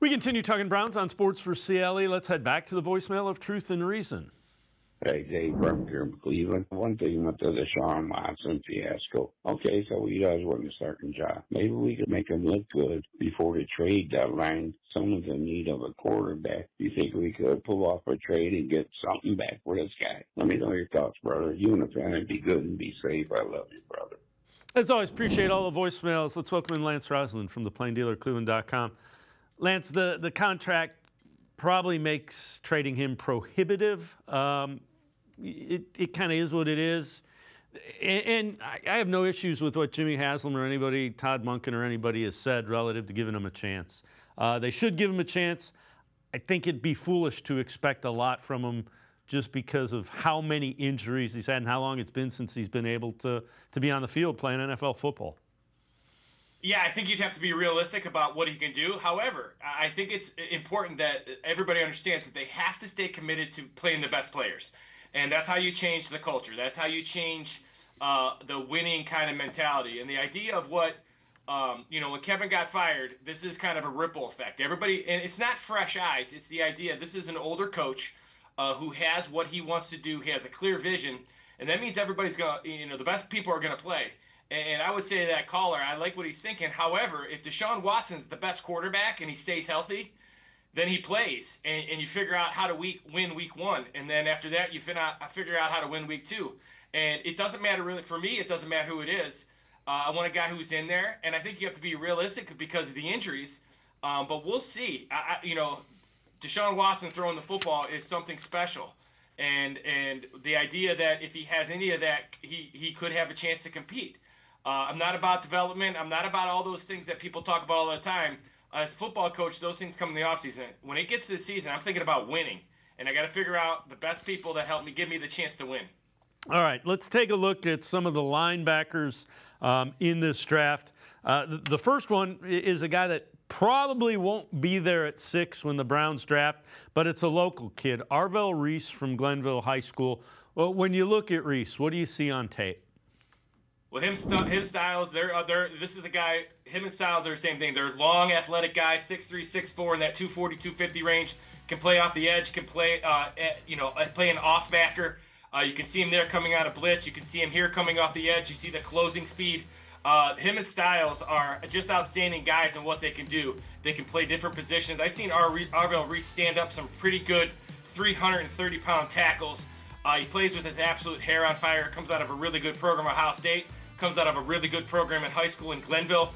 We continue talking Browns on Sports4CLE. Let's head back to the voicemail of Truth and Reason. Hey, Dave from here in Cleveland. One thing with the Deshaun Watson fiasco. Okay, so he does want a starting job. Maybe we could make him look good before the trade deadline. Someone's in need of a quarterback. You think we could pull off a trade and get something back for this guy? Let me know your thoughts, brother. You and the family be good and be safe. I love you, brother. As always, appreciate all the voicemails. Let's welcome in Lance Reisland from the Plain Dealer, cleveland.com. Lance, the contract probably makes trading him prohibitive. It kind of is what it is. And I have no issues with what Jimmy Haslam or anybody, Todd Monken or anybody has said relative to giving him a chance. They should give him a chance. I think it'd be foolish to expect a lot from him just because of how many injuries he's had and how long it's been since he's been able to be on the field playing NFL football. Yeah, I think you'd have to be realistic about what he can do. However, I think it's important that everybody understands that they have to stay committed to playing the best players. And that's how you change the culture. That's how you change the winning kind of mentality. And the idea of what, when Kevin got fired, this is kind of a ripple effect. Everybody, and it's not fresh eyes. It's the idea this is an older coach who has what he wants to do. He has a clear vision. And that means everybody's going to, the best people are going to play. And I would say to that caller, I like what he's thinking. However, if Deshaun Watson's the best quarterback and he stays healthy, then he plays. And you figure out how to win week 1. And then after that, you figure out how to win week 2. And it doesn't matter really. For me, it doesn't matter who it is. I want a guy who's in there. And I think you have to be realistic because of the injuries. But we'll see. Deshaun Watson throwing the football is something special. And the idea that if he has any of that, he could have a chance to compete. I'm not about development. I'm not about all those things that people talk about all the time. As a football coach, those things come in the offseason. When it gets to the season, I'm thinking about winning. And I got to figure out the best people that help me give me the chance to win. All right, let's take a look at some of the linebackers in this draft. The first one is a guy that probably won't be there at 6 when the Browns draft, but it's a local kid, Arvell Reese from Glenville High School. Well, when you look at Reese, what do you see on tape? Well, him Styles, this is a guy, him and Styles are the same thing. They're long, athletic guys, 6'3", 6'4", in that 240, 250 range, can play off the edge, can play, play an off backer. You can see him there coming out of blitz. You can see him here coming off the edge. You see the closing speed. Him and Styles are just outstanding guys in what they can do. They can play different positions. I've seen Arvell Reese stand up some pretty good 330-pound tackles. He plays with his absolute hair on fire. Comes out of a really good program at Ohio State. Comes out of a really good program in high school in Glenville.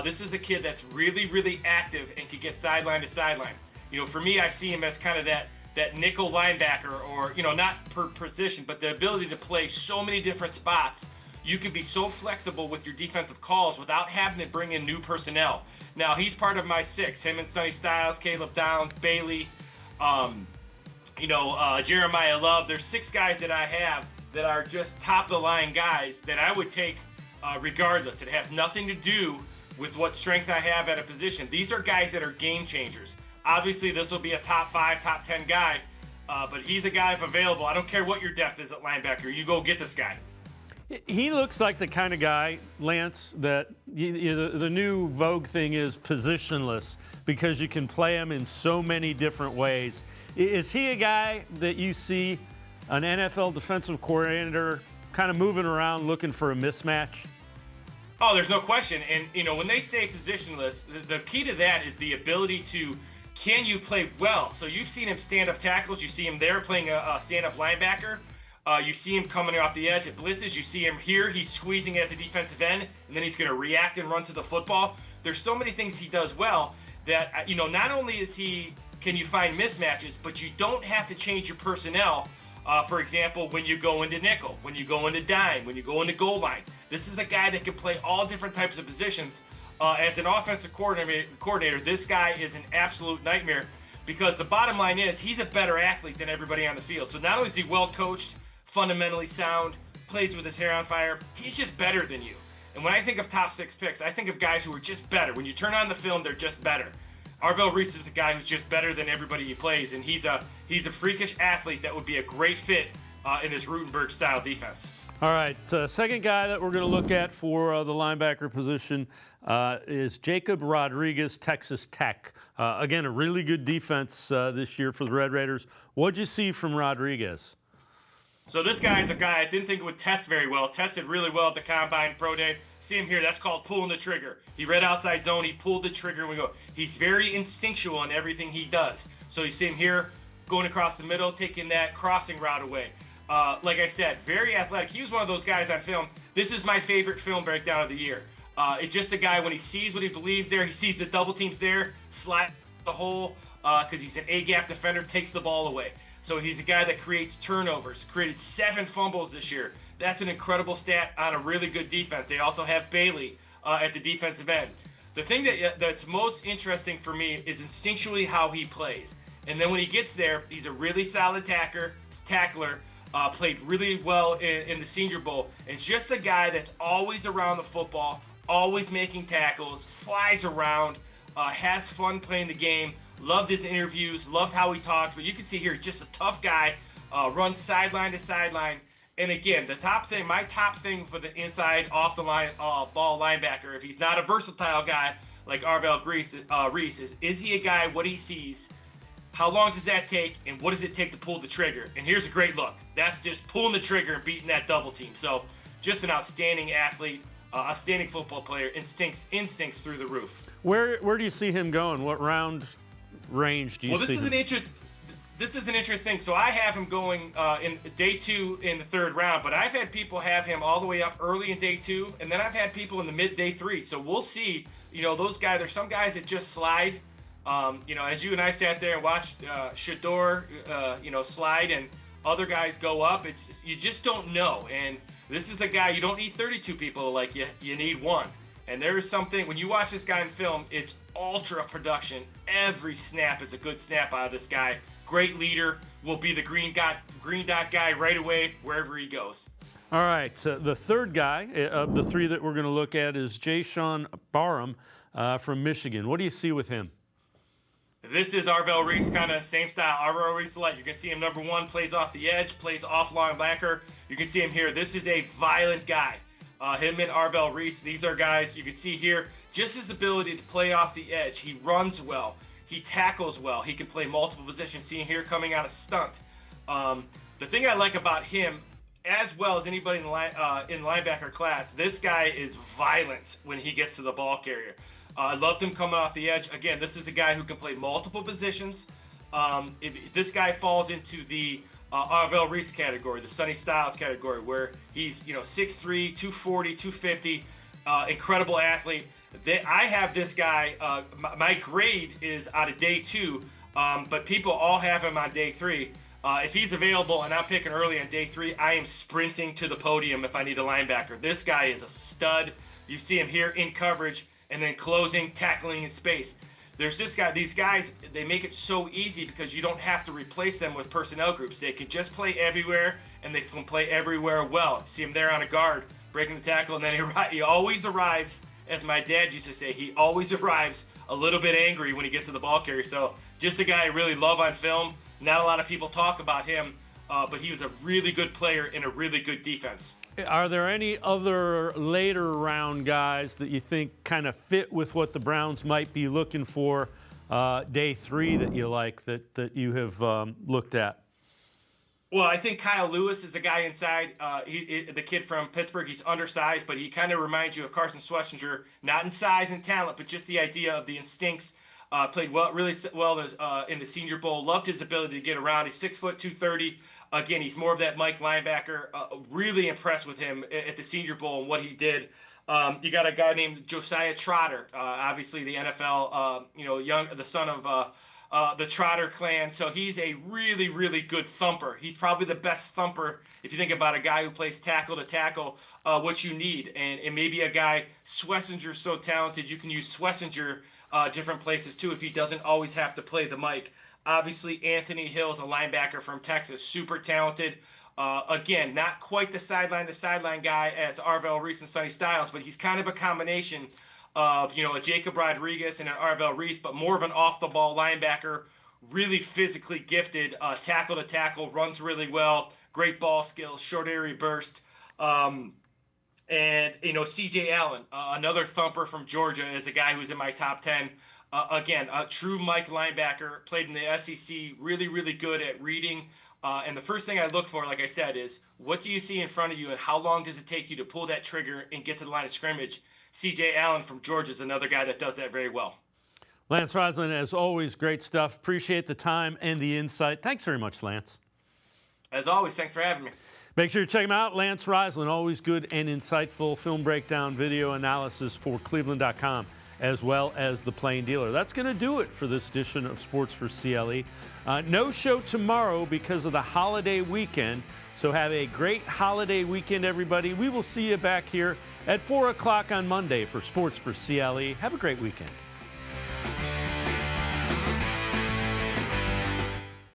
This is a kid that's really, really active and can get sideline to sideline. For me, I see him as kind of that nickel linebacker, or, not per position, but the ability to play so many different spots. You can be so flexible with your defensive calls without having to bring in new personnel. Now, he's part of my 6. Him and Sonny Styles, Caleb Downs, Bailey, Jeremiah Love. There's 6 guys that I have that are just top-of-the-line guys that I would take regardless. It has nothing to do with what strength I have at a position. These are guys that are game changers. Obviously, this will be a top 5, top 10 guy, but he's a guy if available. I don't care what your depth is at linebacker. You go get this guy. He looks like the kind of guy, Lance, that the new vogue thing is positionless because you can play him in so many different ways. Is he a guy that you see an NFL defensive coordinator kind of moving around looking for a mismatch? Oh, there's no question. And, when they say positionless, the key to that is the ability to, can you play well? So you've seen him stand up tackles. You see him there playing a stand-up linebacker. You see him coming off the edge at blitzes. You see him here. He's squeezing as a defensive end, and then he's going to react and run to the football. There's so many things he does well that, not only can you find mismatches, but you don't have to change your personnel. For example, when you go into nickel, when you go into dime, when you go into goal line. This is a guy that can play all different types of positions. As an offensive coordinator, this guy is an absolute nightmare because the bottom line is he's a better athlete than everybody on the field. So not only is he well coached, fundamentally sound, plays with his hair on fire, he's just better than you. And when I think of top 6 picks, I think of guys who are just better. When you turn on the film, they're just better. Arvell Reese is a guy who's just better than everybody he plays, and he's a freakish athlete that would be a great fit in his Rutenberg-style defense. All right, second guy that we're going to look at for the linebacker position is Jacob Rodriguez, Texas Tech. Again, a really good defense this year for the Red Raiders. What'd you see from Rodriguez? So this guy is a guy I didn't think would test very well. Tested really well at the Combine Pro Day. See him here. That's called pulling the trigger. He read outside zone. He pulled the trigger. And we go. He's very instinctual in everything he does. So you see him here going across the middle, taking that crossing route away. Like I said, very athletic. He was one of those guys on film. This is my favorite film breakdown of the year. It's just a guy, when he sees what he believes there, he sees the double teams there, slide the hole because he's an A-gap defender, takes the ball away. So he's a guy that creates turnovers, created 7 fumbles this year. That's an incredible stat on a really good defense. They also have Bailey at the defensive end. The thing that's most interesting for me is instinctually how he plays. And then when he gets there, he's a really solid tackler, played really well in the Senior Bowl. And just a guy that's always around the football, always making tackles, flies around, has fun playing the game, loved his interviews, loved how he talks. But you can see here, just a tough guy, runs sideline to sideline. And again, my top thing for the inside off the line ball linebacker, if he's not a versatile guy like Arvell Reese, is he a guy, what he sees, how long does that take, and what does it take to pull the trigger? And here's a great look. That's just pulling the trigger and beating that double team. So just an outstanding athlete, outstanding football player, instincts through the roof. Where do you see him going? What round range do you see him? This is an interesting. So I have him going in day 2 in the 3rd round, but I've had people have him all the way up early in day 2, and then I've had people in the mid day 3. So we'll see. Those guys. There's some guys that just slide. As you and I sat there and watched Shador, slide, and other guys go up. You just don't know. And this is the guy. You don't need 32 people like you need one. And there is something when you watch this guy in film. It's ultra production. Every snap is a good snap out of this guy. Great leader, will be the green dot guy right away wherever he goes. All right, so the third guy of the 3 that we're going to look at is Jayshon Barham from Michigan. What do you see with him? This is Arvell Reese, kind of same style. Arvell Reese light. You can see him number 1, plays off the edge, plays off linebacker. You can see him here. This is a violent guy. Him and Arvell Reese, these are guys you can see here. Just his ability to play off the edge. He runs well. He tackles well. He can play multiple positions. Seeing here coming out of stunt. The thing I like about him, as well as anybody in the linebacker class, this guy is violent when he gets to the ball carrier. I loved him coming off the edge. Again, this is a guy who can play multiple positions. If this guy falls into the Arvell Reese category, the Sonny Styles category, where he's 6'3", 240, 250, incredible athlete. I have this guy, my grade is out of day 2, but people all have him on day 3. If he's available and I'm picking early on day 3, I am sprinting to the podium if I need a linebacker. This guy is a stud. You see him here in coverage and then closing, tackling in space. There's these guys, they make it so easy because you don't have to replace them with personnel groups. They can just play everywhere, and they can play everywhere well. See him there on a guard, breaking the tackle, and then he always arrives. As my dad used to say, he always arrives a little bit angry when he gets to the ball carrier. So just a guy I really love on film. Not a lot of people talk about him, but he was a really good player in a really good defense. Are there any other later round guys that you think kind of fit with what the Browns might be looking for day 3 that you like, that you have looked at? Well, I think Kyle Lewis is a guy inside. The kid from Pittsburgh, he's undersized, but he kind of reminds you of Carson Schlesinger, not in size and talent, but just the idea of the instincts. Played really well in the Senior Bowl. Loved his ability to get around. He's 6 foot 230. Again, he's more of that Mike linebacker. Really impressed with him at the Senior Bowl and what he did. You got a guy named Josiah Trotter, obviously the NFL, the son of the Trotter clan. So he's a really, really good thumper. He's probably the best thumper if you think about a guy who plays tackle to tackle, what you need. And maybe a guy, Schlesinger's so talented, you can use Schlesinger different places too if he doesn't always have to play the mic. Obviously, Anthony Hill's a linebacker from Texas, super talented. Again, not quite the sideline-to-sideline guy as Arvell Reese and Sonny Styles, but he's kind of a combination of, a Jacob Rodriguez and an Arvell Reese, but more of an off-the-ball linebacker, really physically gifted, tackle-to-tackle, runs really well, great ball skills, short area burst. And, C.J. Allen, another thumper from Georgia, is a guy who's in my top 10. Again, a true Mike linebacker, played in the SEC, really, really good at reading. And the first thing I look for, like I said, is what do you see in front of you and how long does it take you to pull that trigger and get to the line of scrimmage? C.J. Allen from Georgia is another guy that does that very well. Lance Reisland, as always, great stuff. Appreciate the time and the insight. Thanks very much, Lance. As always, thanks for having me. Make sure you check him out. Lance Reisland, always good and insightful film breakdown, video analysis for cleveland.com, as well as the Plain Dealer. That's going to do it for this edition of Sports for CLE. No show tomorrow because of the holiday weekend, So have a great holiday weekend, everybody. We will see you back here at 4 o'clock on Monday for Sports for CLE. Have a great weekend.